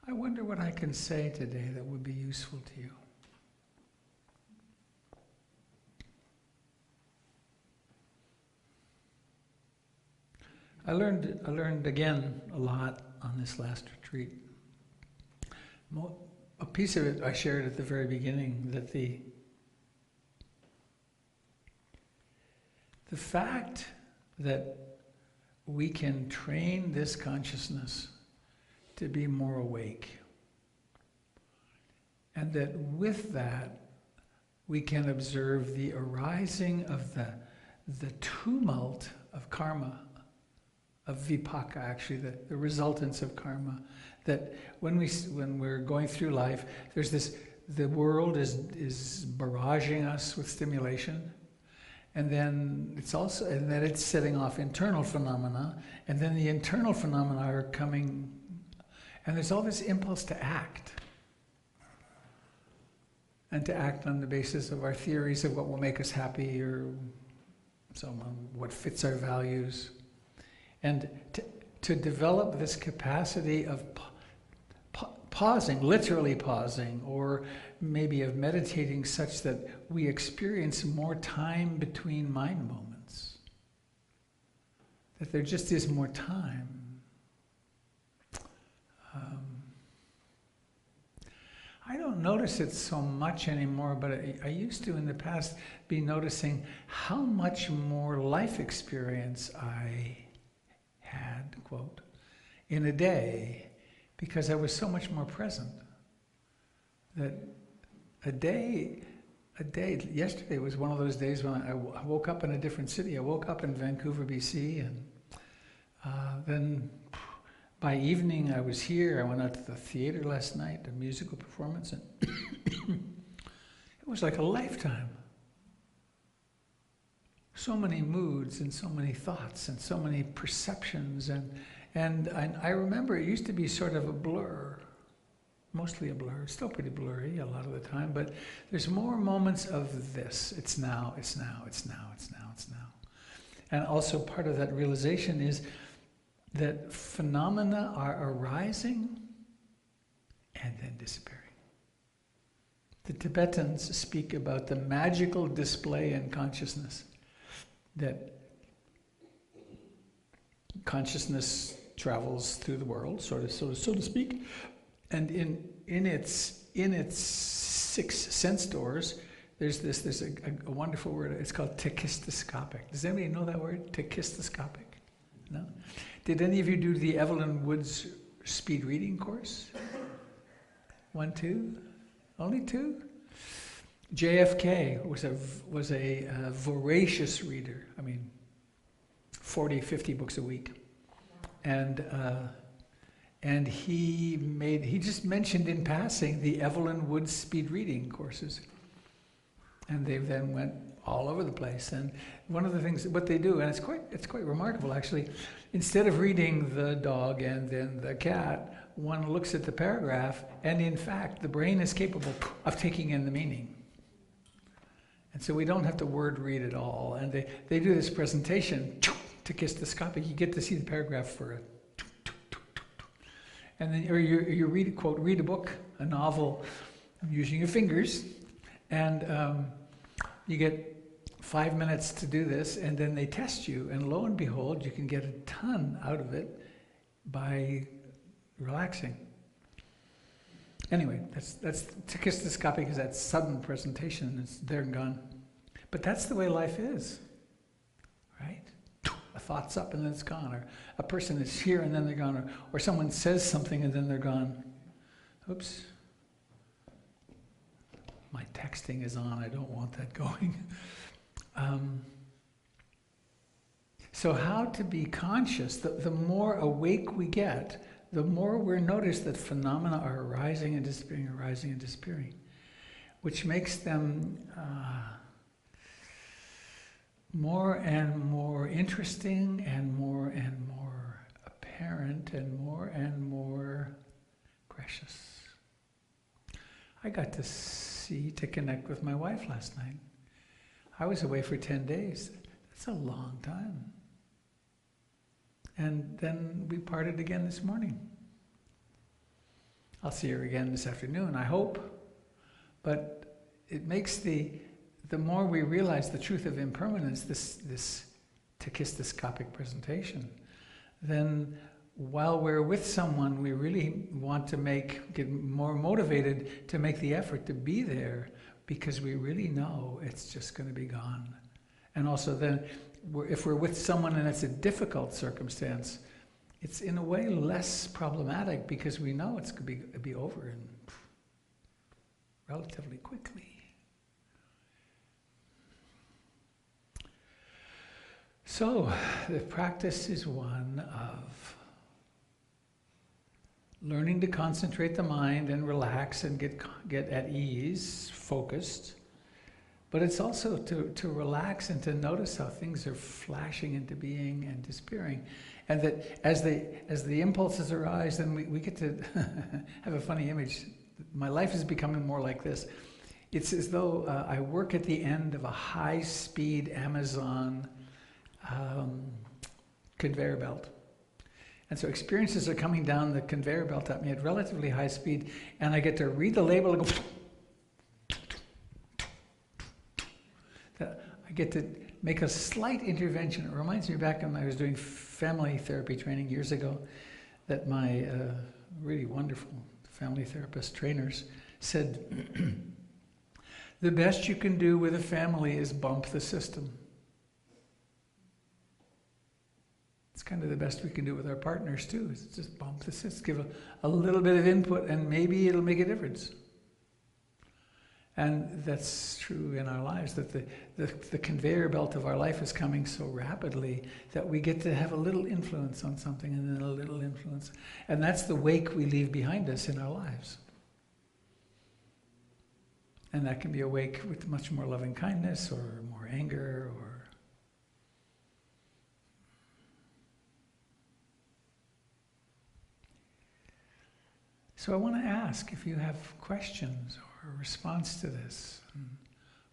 I wonder what I can say today that would be useful to you. I learned again a lot on this last retreat. A piece of it I shared at the very beginning, that the fact that we can train this consciousness to be more awake, and that with that we can observe the arising of the tumult of karma, of vipaka, actually, the resultants of karma. That when we're going through life, there's this, the world is barraging us with stimulation, and then it's setting off internal phenomena, and then the internal phenomena are coming. And there's all this impulse to act. And to act on the basis of our theories of what will make us happy, or so on, what fits our values. And to develop this capacity of pausing, literally pausing, or maybe of meditating such that we experience more time between mind moments. That there just is more time. I don't notice it so much anymore, but I used to in the past be noticing how much more life experience I had, quote, in a day, because I was so much more present. That a day, yesterday was one of those days when I woke up in a different city. I woke up in Vancouver, BC, and then by evening I was here. I went out to the theater last night, a musical performance, and it was like a lifetime. So many moods and so many thoughts and so many perceptions, and I remember it used to be sort of a blur, mostly a blur. It's still pretty blurry a lot of the time, but there's more moments of this. It's now, it's now, it's now, it's now, it's now. And also part of that realization is that phenomena are arising and then disappearing. The Tibetans speak about the magical display in consciousness, that consciousnness travels through the world, so to speak, and in its 6 sense doors, there's a wonderful word. It's called tekistoscopic. Does anybody know that word? Tekistoscopic? No? Did any of you do the Evelyn Woods speed reading course? 1, 2? Only 2? JFK was a voracious reader. I mean, 40, 50 books a week. And he just mentioned in passing the Evelyn Woods speed reading courses. And they then went all over the place. And one of the things, what they do, and it's quite remarkable actually, instead of reading the dog and then the cat, one looks at the paragraph, and in fact, the brain is capable of taking in the meaning. And so we don't have to word read at all. And they do this presentation, tekistoscopic. You get to see the paragraph for it. And then, or you read, quote, read a book, a novel, using your fingers, and you get 5 minutes to do this, and then they test you, and lo and behold, you can get a ton out of it by relaxing. Anyway, that's tekistoscopic, because that sudden presentation is there and gone. But that's the way life is, right? A thought's up and then it's gone, or a person is here and then they're gone, or someone says something and then they're gone. Oops. My texting is on, I don't want that going. So how to be conscious, the more awake we get, the more we're noticed that phenomena are arising and disappearing, which makes them more and more interesting and more apparent and more precious. I got to connect with my wife last night. I was away for 10 days. That's a long time. And then we parted again this morning. I'll see her again this afternoon, I hope. But it makes the more we realize the truth of impermanence, this tekistoscopic presentation, then while we're with someone, we really want to get more motivated to make the effort to be there, because we really know it's just going to be gone. And also then, if we're with someone and it's a difficult circumstance, it's in a way less problematic, because we know it's going to be over in relatively quickly. So, the practice is one of learning to concentrate the mind and relax and get at ease, focused. But it's also to relax and to notice how things are flashing into being and disappearing. And that as the impulses arise, then we get to have a funny image. My life is becoming more like this. It's as though I work at the end of a high-speed Amazon conveyor belt. And so experiences are coming down the conveyor belt at me at relatively high speed, and I get to read the label and go. I get to make a slight intervention. It reminds me back when I was doing family therapy training years ago, that my really wonderful family therapist trainers said, the best you can do with a family is bump the system. It's kind of the best we can do with our partners too, is just bump the system, give a little bit of input, and maybe it'll make a difference. And that's true in our lives, that the conveyor belt of our life is coming so rapidly that we get to have a little influence on something, and then a little influence. And that's the wake we leave behind us in our lives. And that can be a wake with much more loving kindness, or more anger, or so I want to ask if you have questions or a response to this.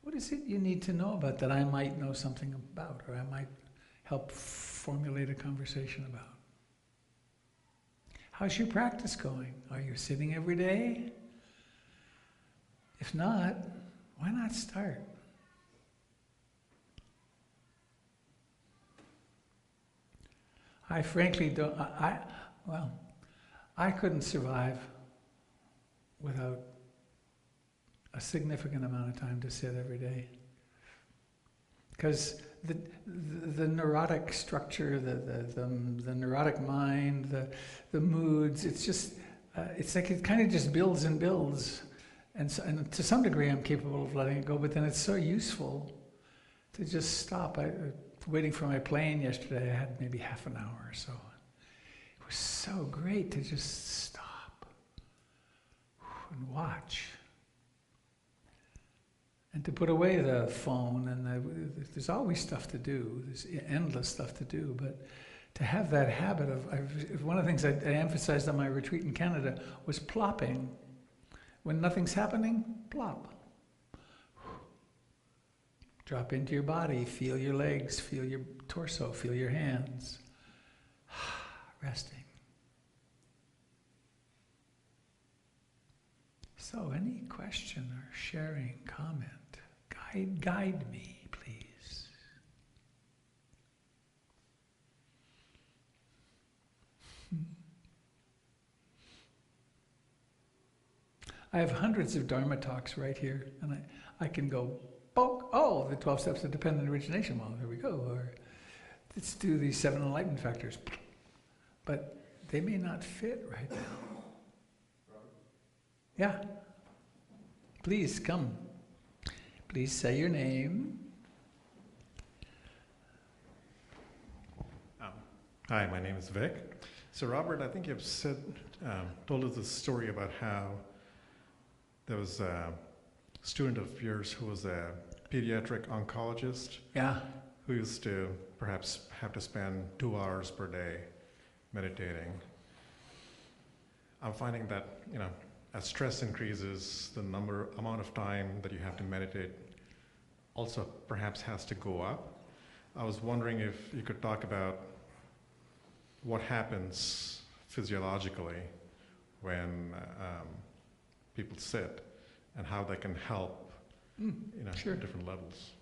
What is it you need to know about that I might know something about, or I might help formulate a conversation about? How's your practice going? Are you sitting every day? If not, why not start? I frankly don't, I couldn't survive without a significant amount of time to sit every day. Because the neurotic structure, the neurotic mind, the moods, it's just, it's like it kind of just builds and builds. And to some degree I'm capable of letting it go, but then it's so useful to just stop. Waiting for my plane yesterday, I had maybe half an hour or so. It was so great to just stop and watch. And to put away the phone, and there's always stuff to do, there's endless stuff to do, but to have that habit of, one of the things I emphasized on my retreat in Canada was plopping. When nothing's happening, plop. Drop into your body, feel your legs, feel your torso, feel your hands. Resting. So, any question or sharing, comment, guide me, please. I have hundreds of Dharma talks right here, and I can go, the 12 steps of dependent origination. Well, there we go. Or let's do these 7 enlightenment factors. But they may not fit right now. Yeah. Please come. Please say your name. Hi, my name is Vic. So Robert, I think you've told us a story about how there was a student of yours who was a pediatric oncologist. Yeah. Who used to perhaps have to spend 2 hours per day meditating. I'm finding that, as stress increases, the amount of time that you have to meditate also perhaps has to go up. I was wondering if you could talk about what happens physiologically when people sit, and how that can help Sure. at different levels.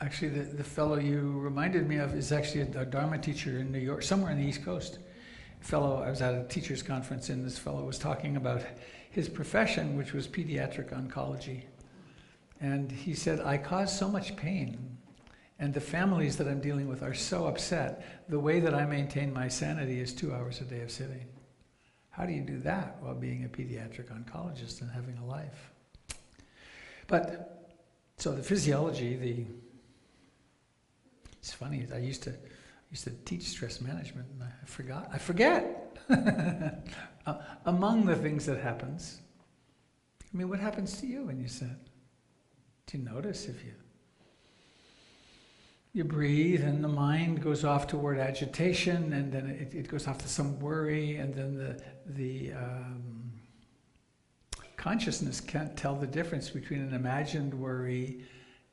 Actually, the fellow you reminded me of is actually a Dharma teacher in New York, somewhere on the East Coast. I was at a teacher's conference, and this fellow was talking about his profession, which was pediatric oncology. And he said, I cause so much pain, and the families that I'm dealing with are so upset. The way that I maintain my sanity is 2 hours a day of sitting. How do you do that while being a pediatric oncologist and having a life? But, so the physiology, it's funny, I used to teach stress management, and I forget. Among the things that happens, what happens to you when you sit? Do you notice if you breathe, and the mind goes off toward agitation, and then it goes off to some worry, and then the consciousness can't tell the difference between an imagined worry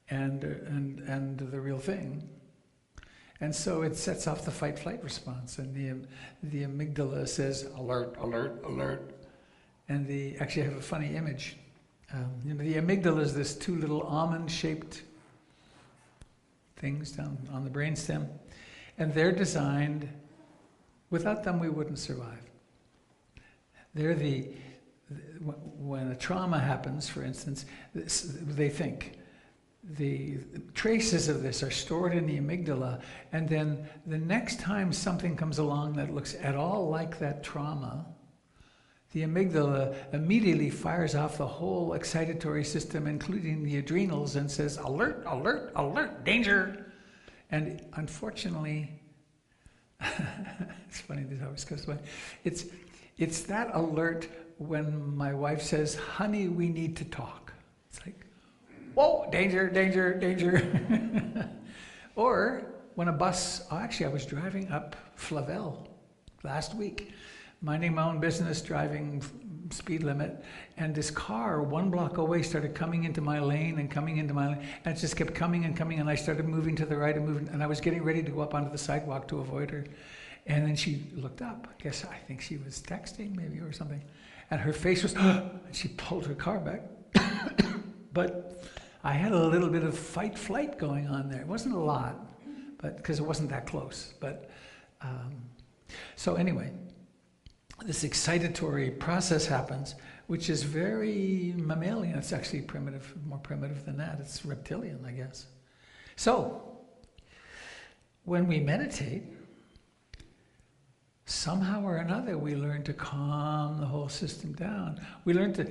and the real thing. And so it sets off the fight-flight response, and the amygdala says, alert, alert, alert. And actually I have a funny image. The amygdala is this two little almond-shaped things down on the brainstem, and they're designed, without them we wouldn't survive. They're when a trauma happens, for instance, they think, the traces of this are stored in the amygdala, and then the next time something comes along that looks at all like that trauma, the amygdala immediately fires off the whole excitatory system, including the adrenals, and says, alert, alert, alert, danger. And unfortunately, it's funny, this always goes by. It's that alert when my wife says, honey, we need to talk. It's like, whoa, danger, danger, danger. Or when a bus, actually I was driving up Flavel last week, minding my own business, driving speed limit, and this car 1 block away started coming into my lane and coming into my lane, and it just kept coming and coming, and I started moving to the right and I was getting ready to go up onto the sidewalk to avoid her. And then she looked up. I think she was texting maybe or something. And her face was, and she pulled her car back. But I had a little bit of fight-flight going on there. It wasn't a lot, but because it wasn't that close. But so anyway, this excitatory process happens, which is very mammalian. It's actually primitive, more primitive than that. It's reptilian, I guess. So when we meditate, somehow or another, we learn to calm the whole system down. We learn to,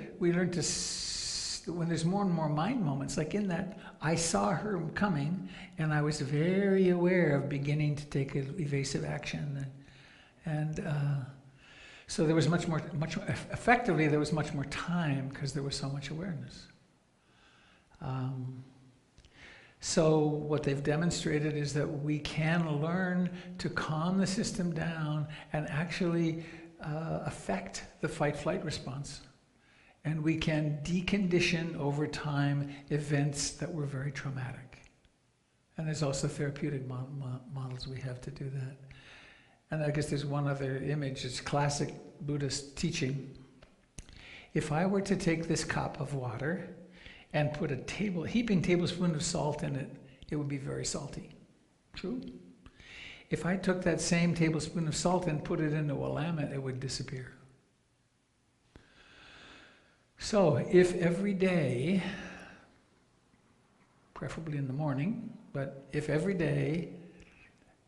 when there's more and more mind moments, like in that, I saw her coming, and I was very aware of beginning to take evasive action. So there was much more, effectively, there was much more time because there was so much awareness. So what they've demonstrated is that we can learn to calm the system down and actually affect the fight-flight response. And we can decondition over time events that were very traumatic. And there's also therapeutic models we have to do that. And I guess there's one other image, it's classic Buddhist teaching. If I were to take this cup of water and put a heaping tablespoon of salt in it, it would be very salty. True? If I took that same tablespoon of salt and put it into a lammet, it would disappear. So if every day, preferably in the morning, but if every day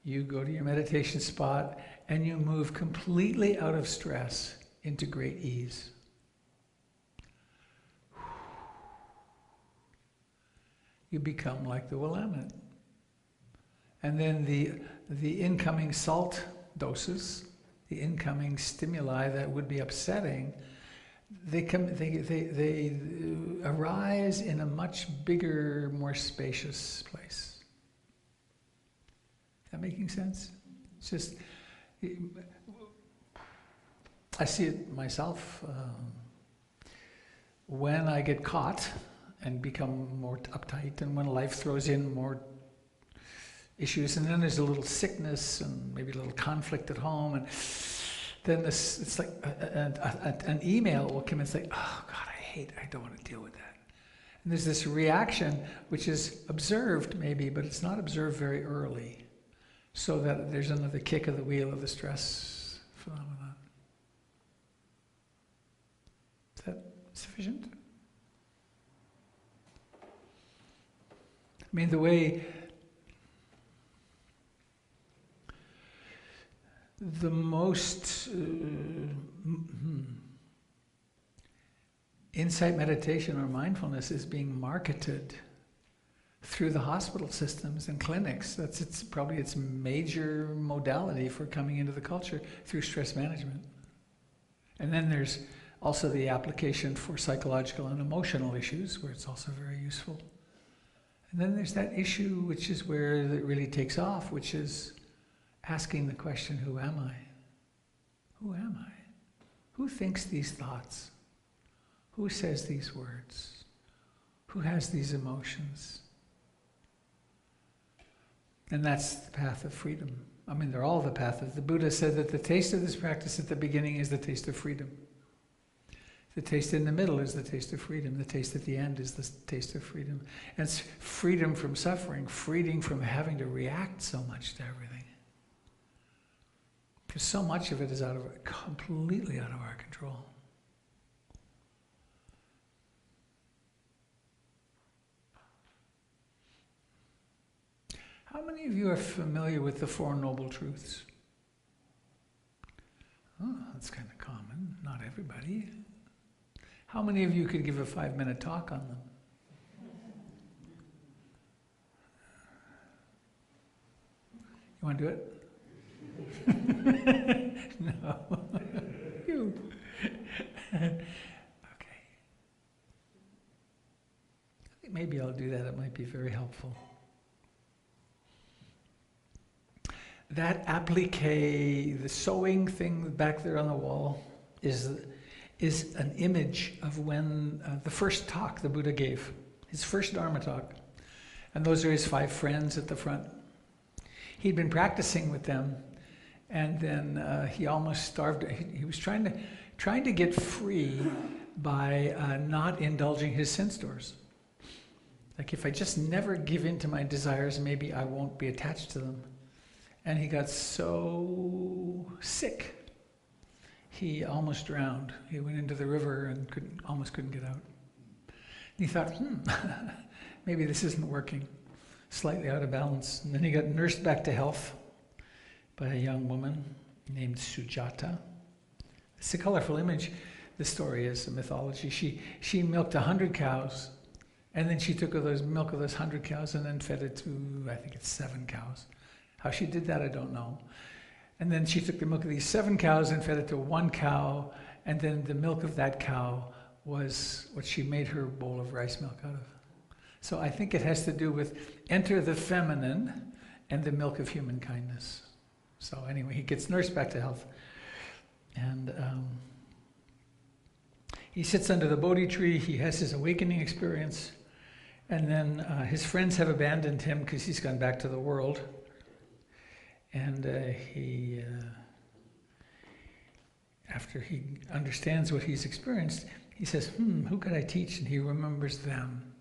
you go to your meditation spot and you move completely out of stress into great ease, you become like the Willamette. And then the incoming salt doses, the incoming stimuli that would be upsetting, they arise in a much bigger, more spacious place. Is that making sense? It's just, I see it myself. When I get caught and become more uptight, and when life throws in more issues, and then there's a little sickness and maybe a little conflict at home, and then it's like an email will come and say, oh God, I don't want to deal with that. And there's this reaction which is observed maybe, but it's not observed very early, so that there's another kick of the wheel of the stress phenomenon. Is that sufficient? I mean, the way the most insight meditation or mindfulness is being marketed through the hospital systems and clinics. That's probably its major modality for coming into the culture, through stress management. And then there's also the application for psychological and emotional issues, where it's also very useful. And then there's that issue which is where it really takes off, which is asking the question, who am I? Who am I? Who thinks these thoughts? Who says these words? Who has these emotions? And that's the path of freedom. I mean, they're all the path of. The Buddha said that the taste of this practice at the beginning is the taste of freedom. The taste in the middle is the taste of freedom. The taste at the end is the taste of freedom. And it's freedom from suffering, freedom from having to react so much to everything. Because so much of it is completely out of our control. How many of you are familiar with the Four Noble Truths? Oh, that's kind of common. Not everybody. How many of you could give a 5-minute talk on them? You want to do it? No. You. Okay. Maybe I'll do that. It might be very helpful. That applique, the sewing thing back there on the wall, is an image of when the first talk the Buddha gave, his first Dharma talk. And those are his 5 friends at the front. He'd been practicing with them, and then he almost starved. He was trying to get free by not indulging his sense doors. Like, if I just never give in to my desires, maybe I won't be attached to them. And he got so sick, he almost drowned. He went into the river and almost couldn't get out. And he thought, maybe this isn't working. Slightly out of balance. And then he got nursed back to health by a young woman named Sujata. It's a colorful image. The story is a mythology. She milked 100 cows, and then she took milk of those 100 cows and then fed it to, I think it's 7 cows. How she did that, I don't know. And then she took the milk of these 7 cows and fed it to 1 cow, and then the milk of that cow was what she made her bowl of rice milk out of. So I think it has to do with enter the feminine and the milk of human kindness. So anyway, he gets nursed back to health. And he sits under the Bodhi tree. He has his awakening experience. And then his friends have abandoned him because he's gone back to the world. And after he understands what he's experienced, he says, who could I teach? And he remembers them.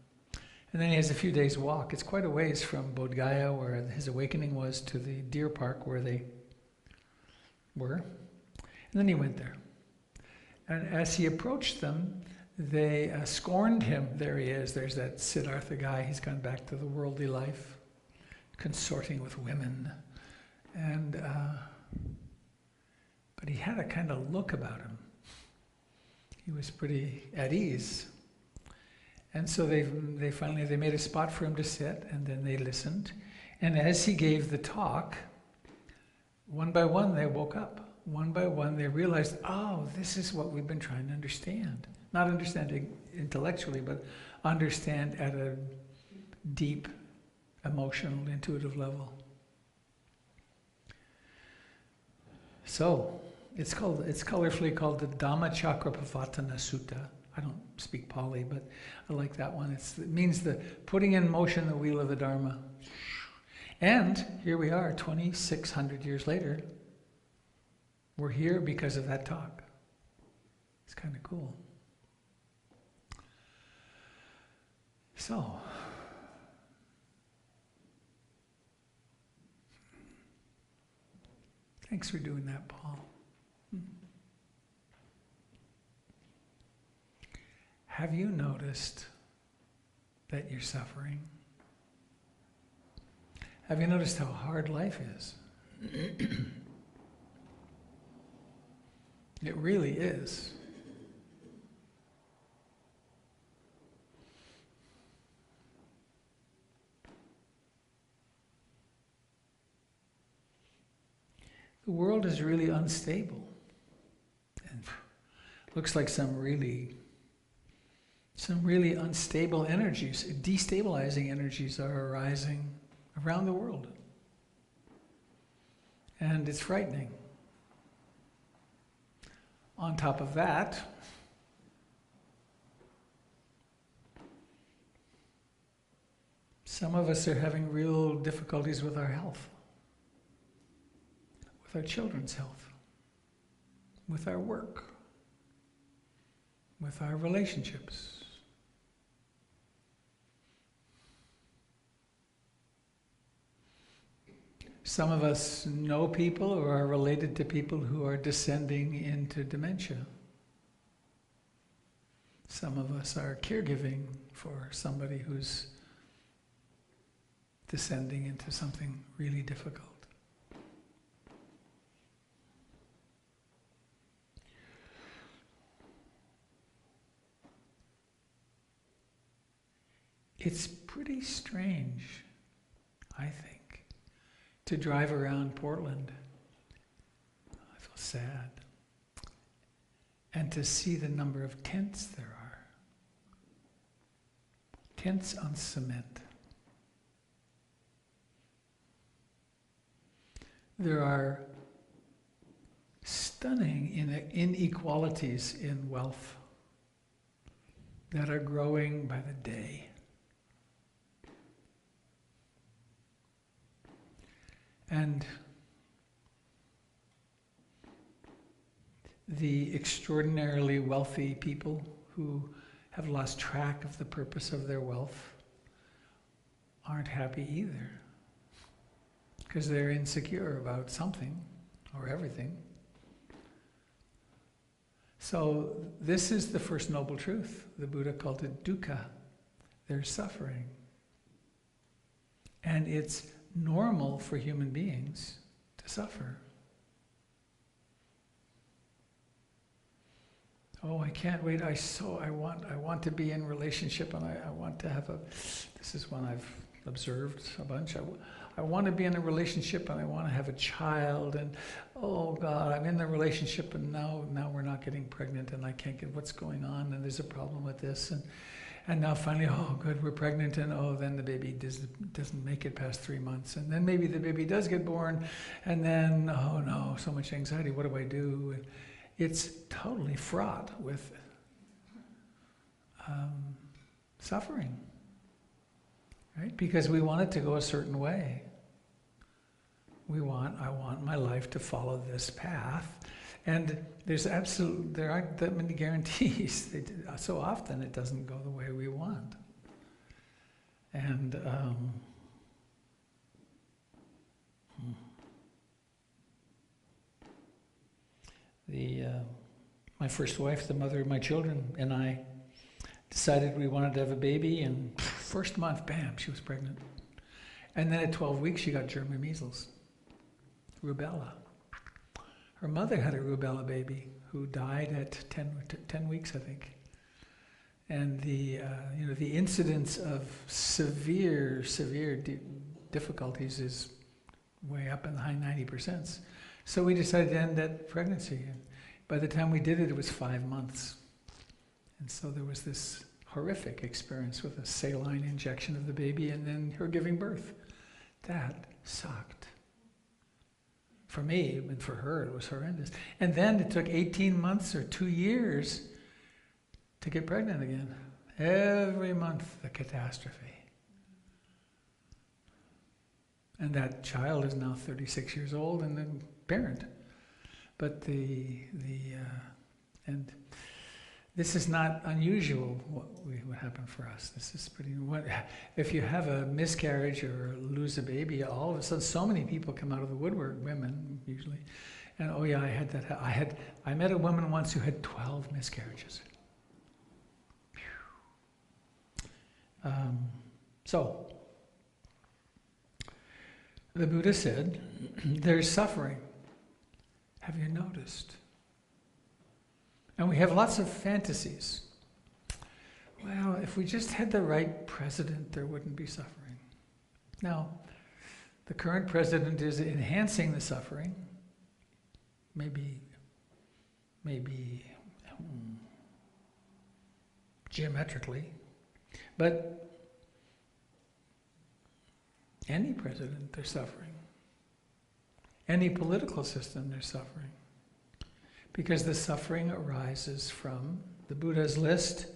And then he has a few days' walk. It's quite a ways from Bodh Gaya, where his awakening was, to the deer park where they were. And then he went there. And as he approached them, they scorned him. There he is. There's that Siddhartha guy. He's gone back to the worldly life, consorting with women. And but he had a kind of look about him. He was pretty at ease. And so they finally made a spot for him to sit, and then they listened. And as he gave the talk, one by one they woke up. One by one they realized, oh, this is what we've been trying to understand. Not understanding intellectually, but understand at a deep, emotional, intuitive level. So, it's colorfully called the Dhammachakrapavatana Sutta. I don't speak Pali, but I like that one. It means the putting in motion the wheel of the Dharma. And here we are, 2,600 years later. We're here because of that talk. It's kind of cool. So, thanks for doing that, Paul. Have you noticed that you're suffering? Have you noticed how hard life is? It really is. The world is really unstable. And looks like some really unstable energies, destabilizing energies are arising around the world. And it's frightening. On top of that, Some of us are having real difficulties with our health, with our children's health, with our work, with our relationships. Some of us know people or are related to people who are descending into dementia. Some of us are caregiving for somebody who's descending into something really difficult. It's pretty strange, I think, to drive around Portland. I feel sad. And to see the number of tents there are. Tents on cement. There are stunning inequalities in wealth that are growing by the day. And the extraordinarily wealthy people who have lost track of the purpose of their wealth aren't happy either, because they're insecure about something or everything. So this is the first noble truth. The Buddha called it dukkha. There's suffering. And it's normal for human beings to suffer. Oh, I can't wait. I want to be in relationship, and I want to have this is one I've observed a bunch. I want to be in a relationship, and I want to have a child, and oh God, I'm in the relationship, and now we're not getting pregnant, and I can't get what's going on, and there's a problem with this, and now finally, oh good, we're pregnant, and oh, then the baby doesn't make it past 3 months, and then maybe the baby does get born, and then, oh no, so much anxiety, what do I do? And it's totally fraught with suffering, right? Because we want it to go a certain way. I want my life to follow this path. And there aren't that many guarantees. So often it doesn't go the way we want. And my first wife, the mother of my children, and I decided we wanted to have a baby, and first month, bam, she was pregnant. And then at 12 weeks, she got German measles, rubella. Her mother had a rubella baby who died at 10 weeks, I think. And the incidence of severe difficulties is way up in the high 90%. So we decided to end that pregnancy. And by the time we did it, it was 5 months. And so there was this horrific experience with a saline injection of the baby and then her giving birth. That sucked. For me, and for her, it was horrendous. And then it took 18 months or 2 years to get pregnant again. Every month, the catastrophe. And that child is now 36 years old and then parent. But and this is not unusual, what happened for us. This is pretty, if you have a miscarriage or lose a baby, all of a sudden so many people come out of the woodwork, women usually. And oh yeah, I had that. I met a woman once who had 12 miscarriages. So, the Buddha said, there's suffering. Have you noticed? And we have lots of fantasies. Well, if we just had the right president, there wouldn't be suffering. Now, the current president is enhancing the suffering, maybe geometrically, but any president, they're suffering. Any political system, they're suffering. Because the suffering arises from the Buddha's list: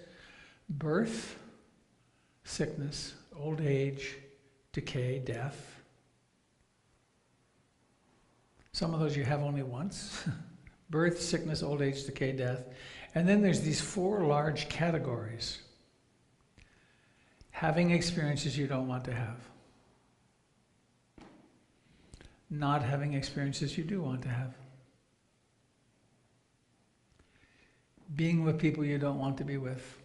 birth, sickness, old age, decay, death. Some of those you have only once. Birth, sickness, old age, decay, death. And then there's these 4 large categories. Having experiences you don't want to have. Not having experiences you do want to have. Being with people you don't want to be with.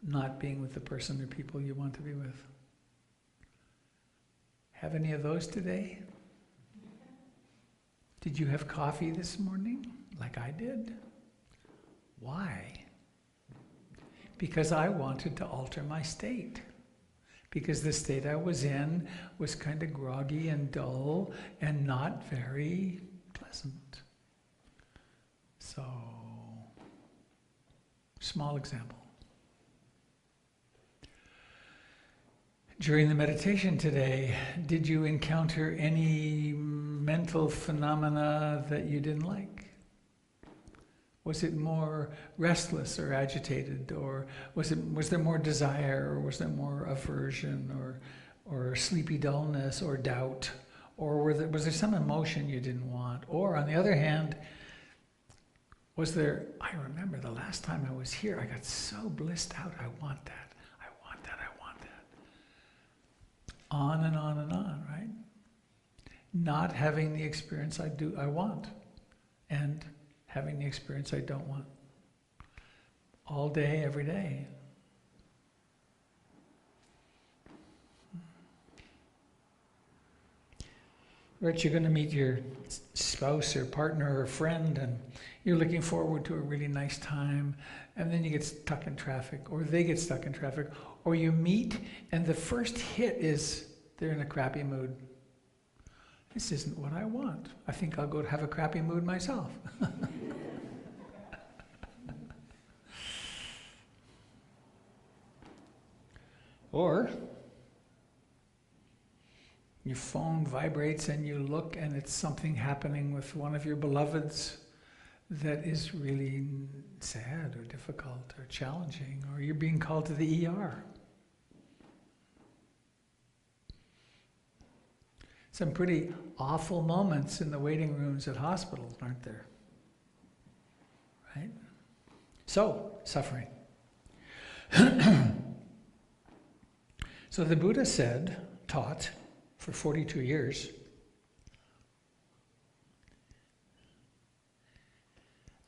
Not being with the person or people you want to be with. Have any of those today? Did you have coffee this morning, like I did? Why? Because I wanted to alter my state. Because the state I was in was kind of groggy and dull and not very pleasant. So, small example. During the meditation today, did you encounter any mental phenomena that you didn't like? Was it more restless or agitated, or was there more desire, or was there more aversion, or sleepy dullness, or doubt, or was there some emotion you didn't want? Or on the other hand, I remember the last time I was here, I got so blissed out, I want that, I want that, I want that. On and on and on, right? Not having the experience I want, and having the experience I don't want. All day, every day. Right, you're going to meet your spouse or partner or friend, and you're looking forward to a really nice time, and then you get stuck in traffic, or they get stuck in traffic, or you meet, and the first hit is they're in a crappy mood. This isn't what I want. I think I'll go have a crappy mood myself. Or your phone vibrates and you look and it's something happening with one of your beloveds that is really sad or difficult or challenging, or you're being called to the ER. Some pretty awful moments in the waiting rooms at hospitals, aren't there? Right? So, suffering. So the Buddha taught for 42 years,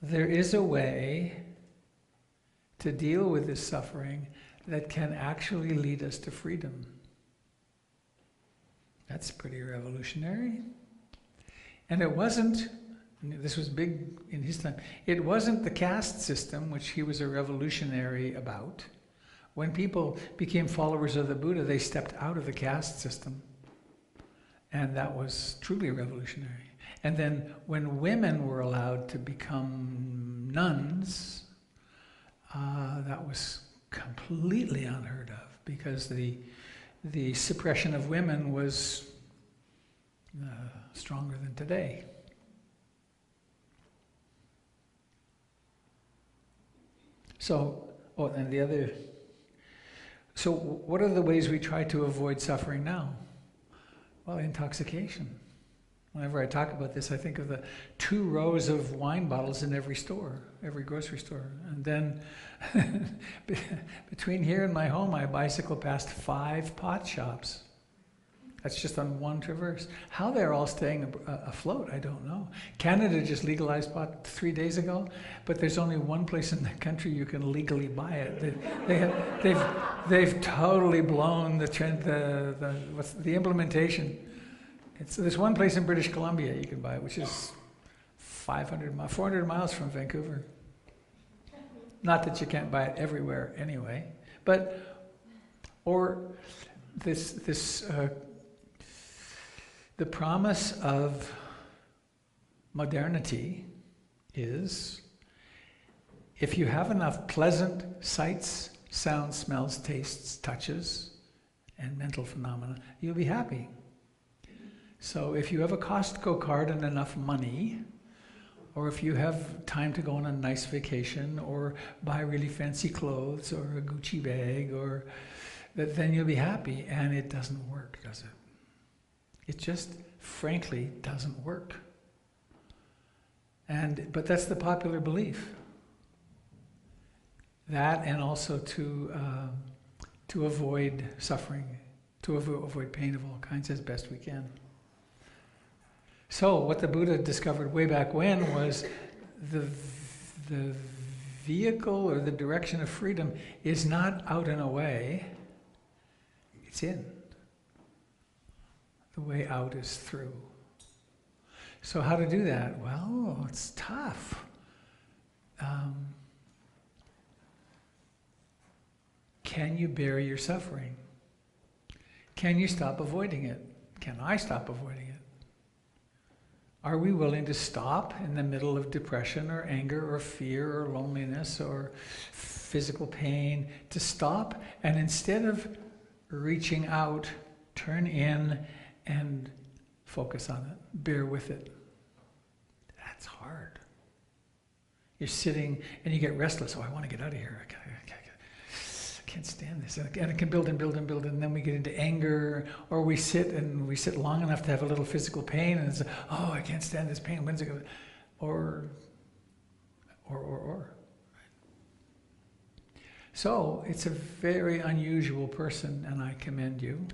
there is a way to deal with this suffering that can actually lead us to freedom. That's pretty revolutionary. And it wasn't, this was big in his time, it wasn't the caste system, which he was a revolutionary about. When people became followers of the Buddha, they stepped out of the caste system. And that was truly revolutionary. And then when women were allowed to become nuns, that was completely unheard of, because the suppression of women was stronger than today. So, so what are the ways we try to avoid suffering now? Well, intoxication. Whenever I talk about this, I think of the 2 rows of wine bottles in every store, every grocery store. And then between here and my home, I bicycle past 5 pot shops. That's just on one traverse. How they're all staying afloat, I don't know. Canada just legalized pot 3 days ago, but there's only one place in the country you can legally buy it. They've totally blown the trend, the implementation. There's one place in British Columbia you can buy it, which is 400 miles from Vancouver. Not that you can't buy it everywhere anyway, but, or the promise of modernity is, if you have enough pleasant sights, sounds, smells, tastes, touches, and mental phenomena, you'll be happy. So if you have a Costco card and enough money, or if you have time to go on a nice vacation, or buy really fancy clothes, or a Gucci bag, or that then you'll be happy, and it doesn't work, does it? It just, frankly, doesn't work. But that's the popular belief. That, and also to avoid suffering, to avoid pain of all kinds as best we can. So what the Buddha discovered way back when was the vehicle or the direction of freedom is not out and away, it's in. The way out is through. So how to do that? Well, it's tough. Can you bear your suffering? Can you stop avoiding it? Can I stop avoiding it? Are we willing to stop in the middle of depression or anger or fear or loneliness or physical pain, to stop and instead of reaching out, turn in and focus on it, bear with it? That's hard. You're sitting and you get restless. Oh, I want to get out of here. I can't stand this. And it can build and build and build, and then we get into anger, or we sit long enough to have a little physical pain, and it's, oh, I can't stand this pain. When's it going to... Or. So, it's a very unusual person, and I commend you,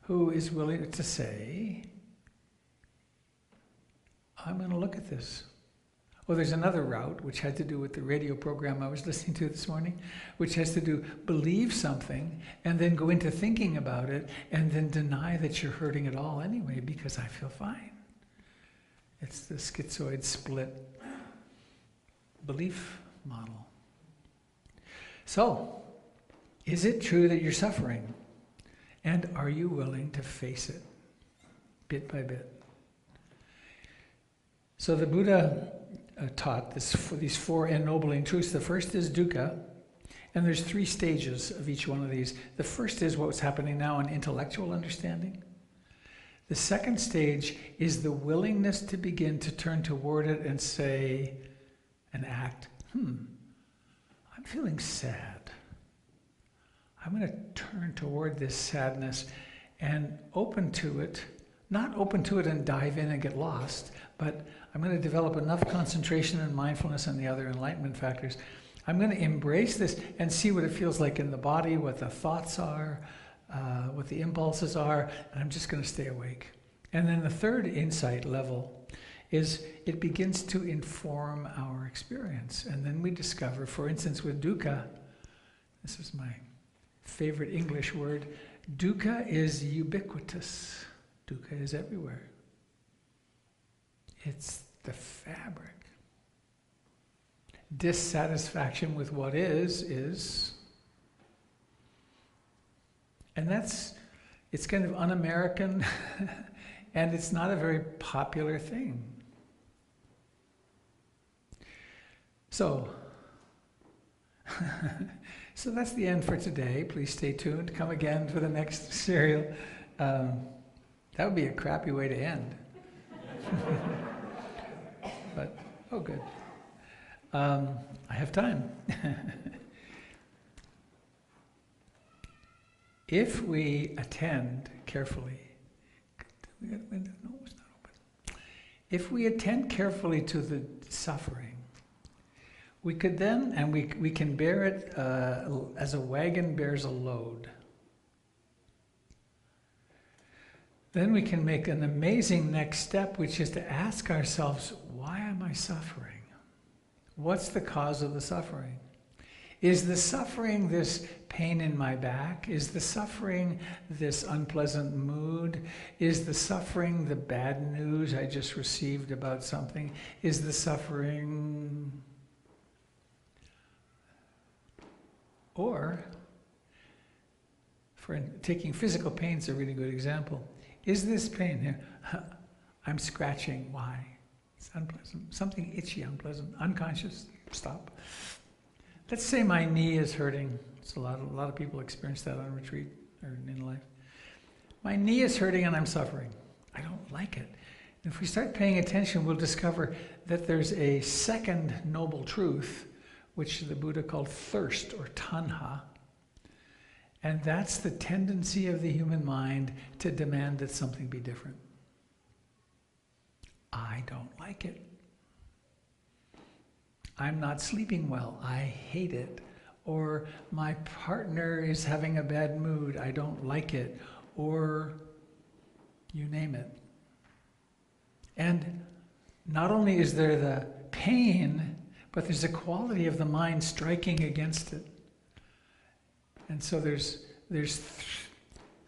who is willing to say, I'm going to look at this. Well, there's another route, which had to do with the radio program I was listening to this morning, which has to do believe something, and then go into thinking about it, and then deny that you're hurting at all anyway, because I feel fine. It's the schizoid split belief model. So, is it true that you're suffering? And are you willing to face it, bit by bit? So the Buddha taught these four ennobling truths. The first is dukkha, and there's 3 stages of each one of these. The first is what's happening now in intellectual understanding. The second stage is the willingness to begin to turn toward it and say, and act, I'm feeling sad. I'm going to turn toward this sadness and open to it, not open to it and dive in and get lost, but I'm going to develop enough concentration and mindfulness and the other enlightenment factors. I'm going to embrace this and see what it feels like in the body, what the thoughts are, what the impulses are, and I'm just going to stay awake. And then the third insight level is it begins to inform our experience. And then we discover, for instance, with dukkha, this is my favorite English word, dukkha is ubiquitous. Dukkha is everywhere. It's the fabric. Dissatisfaction with what is, and it's kind of un-American, and it's not a very popular thing. So, so that's the end for today. Please stay tuned. Come again for the next serial. That would be a crappy way to end. But, oh good. I have time. If we attend carefully, we got a window? No, it's not open. If we attend carefully to the suffering, we could then, and we can bear it as a wagon bears a load. Then we can make an amazing next step, which is to ask ourselves, why am I suffering? What's the cause of the suffering? Is the suffering this pain in my back? Is the suffering this unpleasant mood? Is the suffering the bad news I just received about something? Is the suffering... Or, for taking physical pain is a really good example. Is this pain here? I'm scratching. Why? It's unpleasant. Something itchy, unpleasant, unconscious. Stop. Let's say my knee is hurting. It's a lot of people experience that on retreat or in life. My knee is hurting and I'm suffering. I don't like it. And if we start paying attention, we'll discover that there's a second noble truth, which the Buddha called thirst or tanha. And that's the tendency of the human mind to demand that something be different. I don't like it. I'm not sleeping well. I hate it. Or my partner is having a bad mood. I don't like it. Or you name it. And not only is there the pain, but there's a quality of the mind striking against it. And so there's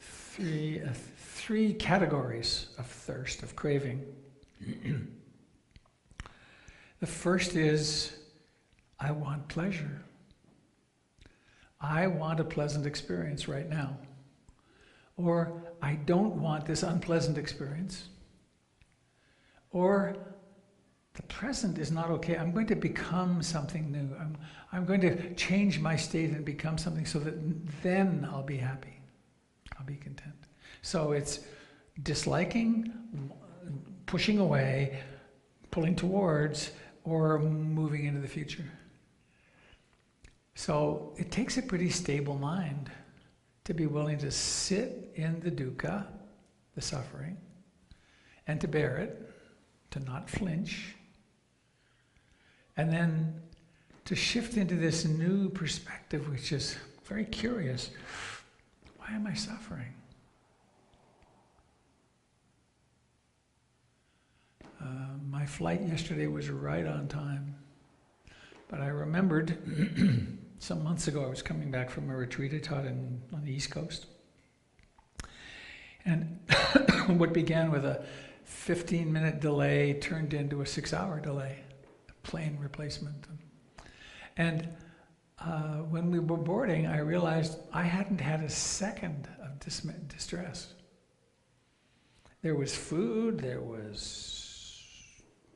three categories of thirst, of craving. The first is, I want pleasure. I want a pleasant experience right now. Or I don't want this unpleasant experience. Or the present is not okay. I'm going to become something new. I'm going to change my state and become something so that then I'll be happy. I'll be content. So it's disliking, pushing away, pulling towards, or moving into the future. So it takes a pretty stable mind to be willing to sit in the dukkha, the suffering, and to bear it, to not flinch, and then to shift into this new perspective, which is very curious. Why am I suffering? My flight yesterday was right on time, but I remembered some months ago I was coming back from a retreat I taught on the East Coast, and what began with a 15-minute delay turned into a 6-hour delay, a plane replacement. And when we were boarding, I realized I hadn't had a second of distress. There was food, there was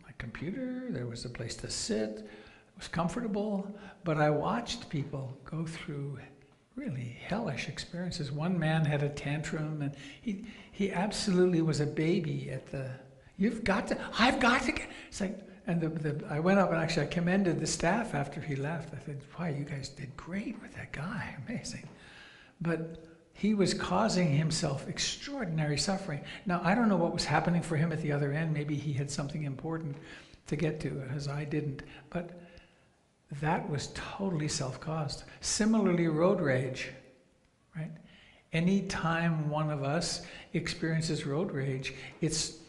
my computer, there was a place to sit, it was comfortable, but I watched people go through really hellish experiences. One man had a tantrum, and he absolutely was a baby at the, I've got to get, it's like, and I went up and actually I commended the staff after he left. I said, wow, you guys did great with that guy, amazing. But he was causing himself extraordinary suffering. Now, I don't know what was happening for him at the other end. Maybe he had something important to get to, as I didn't. But that was totally self-caused. Similarly, road rage, right? Any time one of us experiences road rage, it's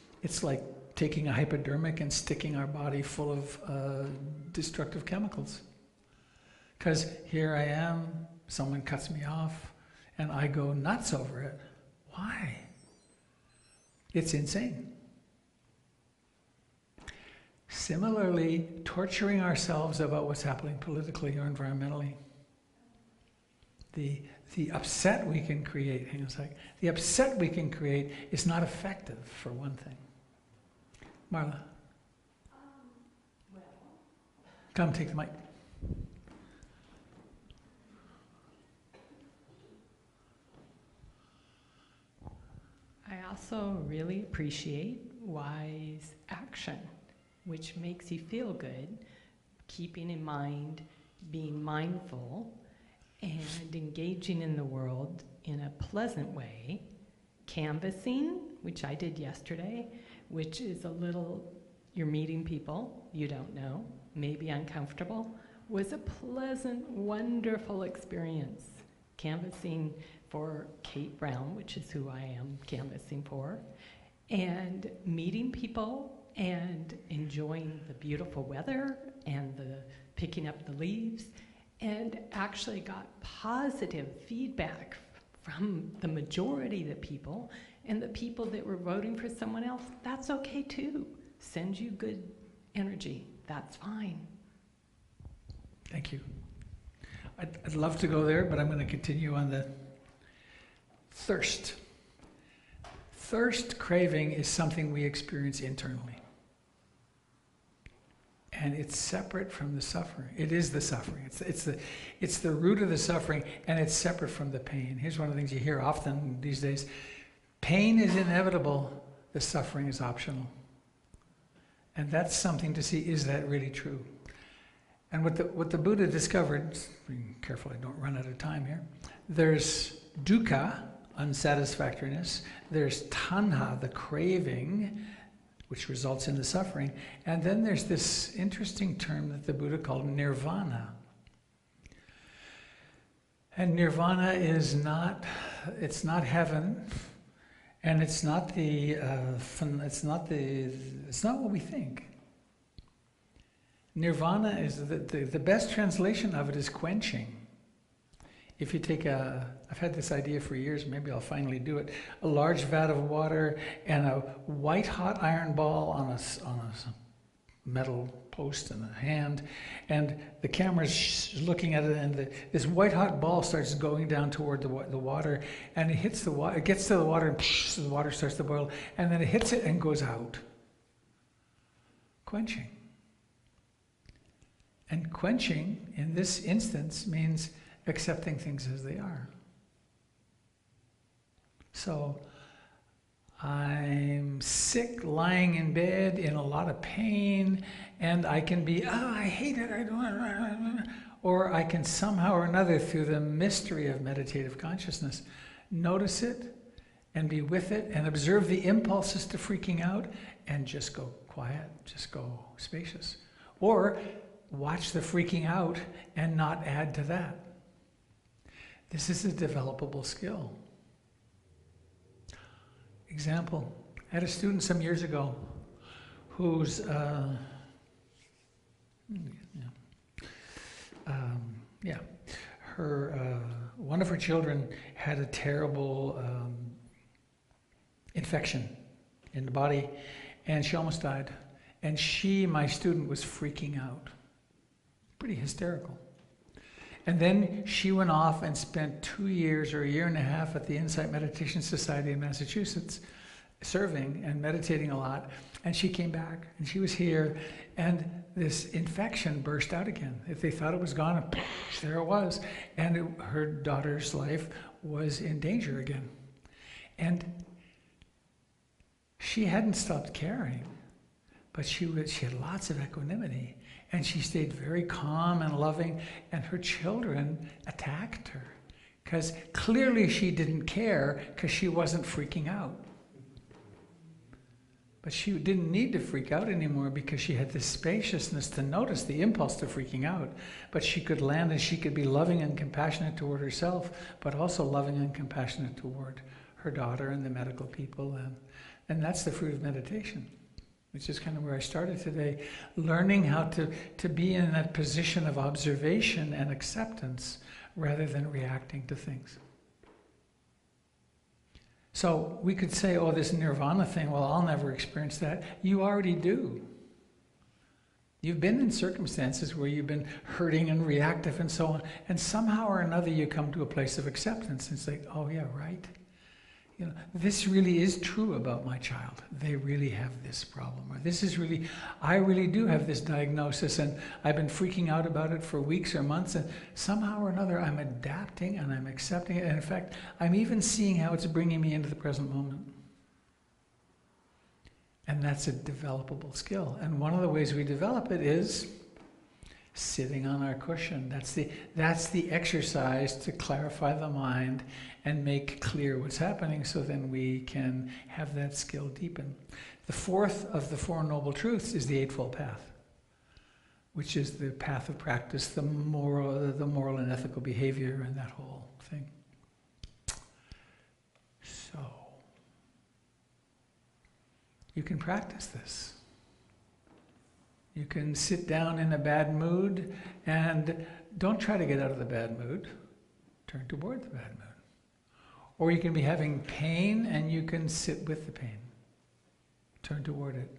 like taking a hypodermic and sticking our body full of destructive chemicals. Because here I am, someone cuts me off, and I go nuts over it. Why? It's insane. Similarly, torturing ourselves about what's happening politically or environmentally. The upset we can create, hang on a sec. The upset we can create is not effective, for one thing. Marla. Come, take the mic. I also really appreciate wise action, which makes you feel good, keeping in mind, being mindful, and engaging in the world in a pleasant way. Canvassing, which I did yesterday, which is a little, you're meeting people you don't know, maybe uncomfortable, was a pleasant, wonderful experience. Canvassing for Kate Brown, which is who I am canvassing for, and meeting people and enjoying the beautiful weather and the picking up the leaves, and actually got positive feedback from the majority of the people, and the people that were voting for someone else, that's okay too. Send you good energy, that's fine. Thank you. I'd love to go there, but I'm going to continue on the thirst. Thirst, craving, is something we experience internally. And it's separate from the suffering. It is the suffering. It's the root of the suffering, and it's separate from the pain. Here's one of the things you hear often these days. Pain is inevitable. The suffering is optional. And that's something to see, is that really true? And what the Buddha discovered, being careful I don't run out of time here, there's dukkha, unsatisfactoriness, there's tanha, the craving, which results in the suffering, and then there's this interesting term that the Buddha called nirvana. And nirvana is not, it's not heaven, and it's not what we think. Nirvana is the best translation of it is quenching. If you take I've had this idea for years, maybe I'll finally do it, a large vat of water and a white hot iron ball on a metal post in a hand, and the camera's looking at it, and this white hot ball starts going down toward the water, and it hits the water, it gets to the water, and the water starts to boil, and then it hits it and goes out. Quenching. And quenching, in this instance, means accepting things as they are. So, I'm sick, lying in bed, in a lot of pain, and I can be, I hate it, I don't, or I can somehow or another, through the mystery of meditative consciousness, notice it and be with it and observe the impulses to freaking out and just go quiet, just go spacious. Or watch the freaking out and not add to that. This is a developable skill. Example, I had a student some years ago who's, one of her children had a terrible infection in the body, and she almost died. And she, my student, was freaking out. Pretty hysterical. And then she went off and spent 2 years or a year and a half at the Insight Meditation Society in Massachusetts, serving and meditating a lot. And she came back, and she was here, and this infection burst out again. If they thought it was gone, there it was. And her daughter's life was in danger again. And she hadn't stopped caring, but she had lots of equanimity. And she stayed very calm and loving, and her children attacked her because clearly she didn't care because she wasn't freaking out. But she didn't need to freak out anymore because she had this spaciousness to notice the impulse to freaking out. But she could land and she could be loving and compassionate toward herself, but also loving and compassionate toward her daughter and the medical people. And that's the fruit of meditation, which is kind of where I started today, learning how to be in that position of observation and acceptance rather than reacting to things. So we could say, oh, this nirvana thing, well, I'll never experience that. You already do. You've been in circumstances where you've been hurting and reactive and so on, and somehow or another you come to a place of acceptance and say, oh yeah, right. You know, this really is true about my child. They really have this problem. Or this is really, I really do have this diagnosis, and I've been freaking out about it for weeks or months, and somehow or another I'm adapting and I'm accepting it. And in fact, I'm even seeing how it's bringing me into the present moment. And that's a developable skill. And one of the ways we develop it is sitting on our cushion. That's the exercise to clarify the mind and make clear what's happening, so then we can have that skill deepen. The fourth of the Four Noble Truths is the Eightfold Path, which is the path of practice, the moral and ethical behavior, and that whole thing. So, you can practice this. You can sit down in a bad mood and don't try to get out of the bad mood. Turn toward the bad mood. Or you can be having pain and you can sit with the pain. Turn toward it.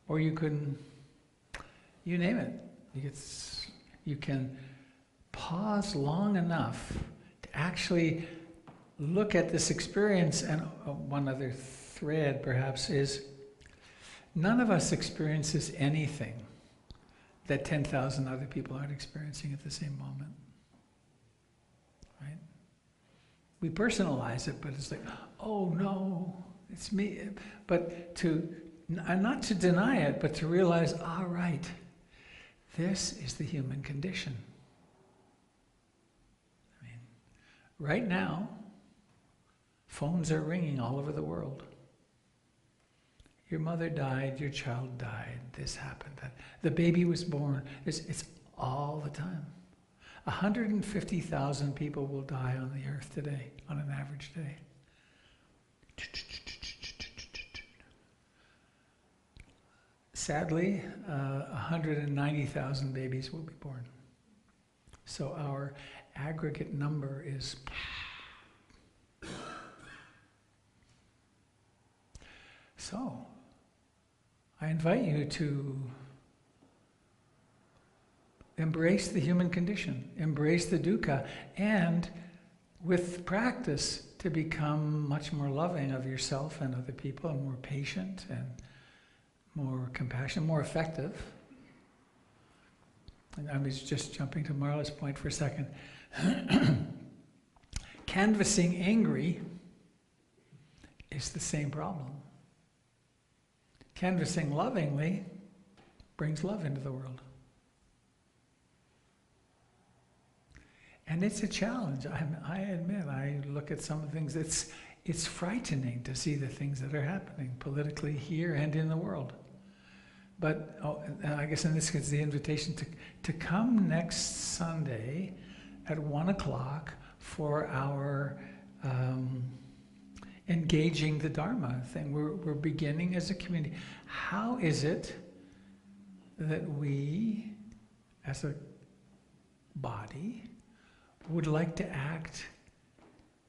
Or you can, you name it. You can pause long enough to actually look at this experience. And one other thread perhaps is, none of us experiences anything that 10,000 other people aren't experiencing at the same moment. Right? We personalize it, but it's like, oh no, it's me. But not to deny it, but to realize, all right, This is the human condition. I mean, right now, phones are ringing all over the world. Your mother died, your child died, this happened, that. The baby was born. It's all the time. 150,000 people will die on the earth today, on an average day. Sadly, 190,000 babies will be born. So our aggregate number is... So, I invite you to embrace the human condition, embrace the dukkha, and with practice to become much more loving of yourself and other people, and more patient and more compassionate, more effective. And I was just jumping to Marla's point for a second. Canvassing angry is the same problem. Canvassing lovingly brings love into the world. And it's a challenge. I admit, I look at some of the things, it's frightening to see the things that are happening politically here and in the world. But I guess in this case, the invitation to come next Sunday at 1 o'clock for our engaging the Dharma thing. We're beginning as a community. How is it that we, as a body, would like to act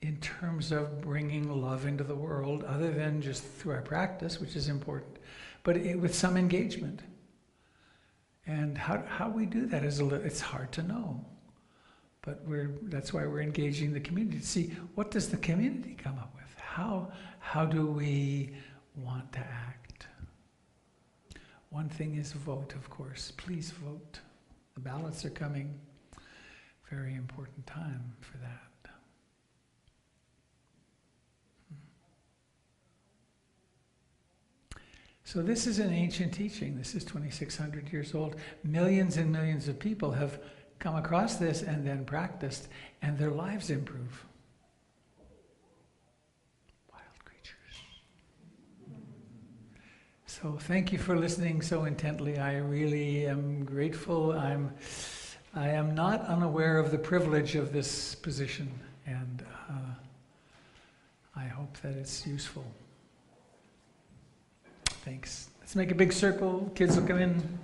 in terms of bringing love into the world, other than just through our practice, which is important, but with some engagement? And how we do that is it's hard to know. But that's why we're engaging the community to see, what does the community come up with? How do we want to act? One thing is vote, of course. Please vote. The ballots are coming. Very important time for that. So this is an ancient teaching. This is 2,600 years old. Millions and millions of people have come across this and then practiced, and their lives improve. Wild creatures. So thank you for listening so intently. I really am grateful. I am not unaware of the privilege of this position, and I hope that it's useful. Thanks. Let's make a big circle. Kids will come in.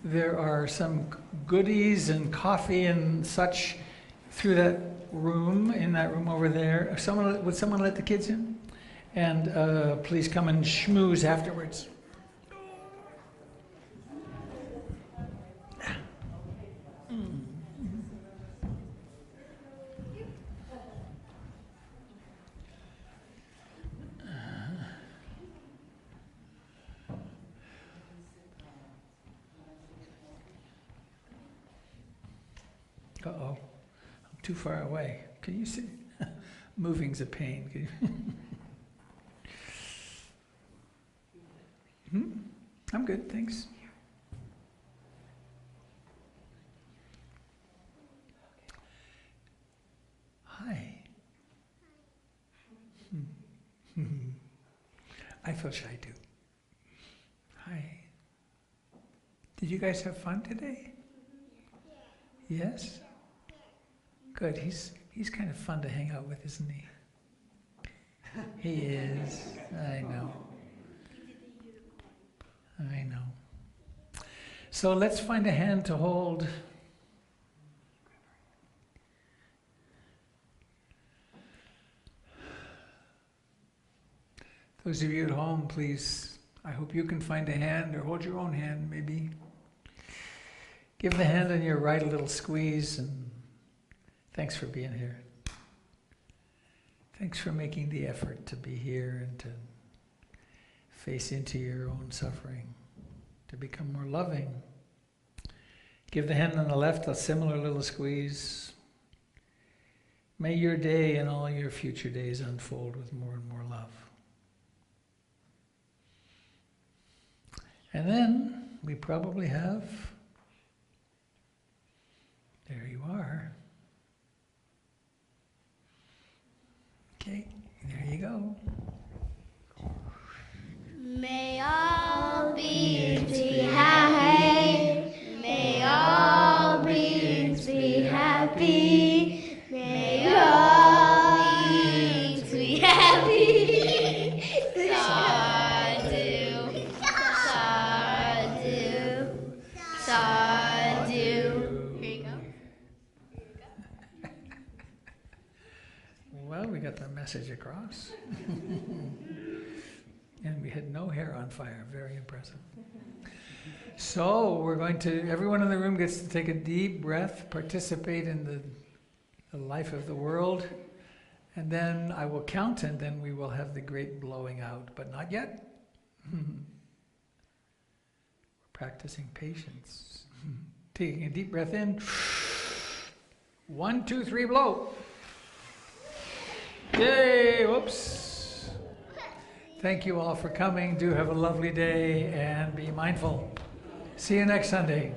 There are some goodies and coffee and such through that room, in that room over there. Would someone let the kids in? And please come and schmooze afterwards. Uh-oh, I'm too far away. Can you see? Moving's a pain. Can you? I'm good, thanks. Hi. I feel shy too. Hi. Did you guys have fun today? Yes? Good. He's kind of fun to hang out with, isn't he? He is. I know. I know. So let's find a hand to hold. Those of you at home, please, I hope you can find a hand, or hold your own hand maybe. Give the hand on your right a little squeeze, and thanks for being here. Thanks for making the effort to be here and to face into your own suffering. to become more loving. Give the hand on the left a similar little squeeze. May your day and all your future days unfold with more and more love. And then we probably have, there you are. Okay, there you go. May all beings be happy. May all beings be happy. May all beings be happy. Sadhu, sadhu, sadhu. Here you go. Well, we got the message across. And we had no hair on fire. Very impressive. So we're going to, everyone in the room gets to take a deep breath, participate in the life of the world, and then I will count, and then we will have the great blowing out, but not yet. We're practicing patience. Taking a deep breath in. 1, 2, 3, blow. Yay, whoops. Thank you all for coming. Do have a lovely day and be mindful. See you next Sunday.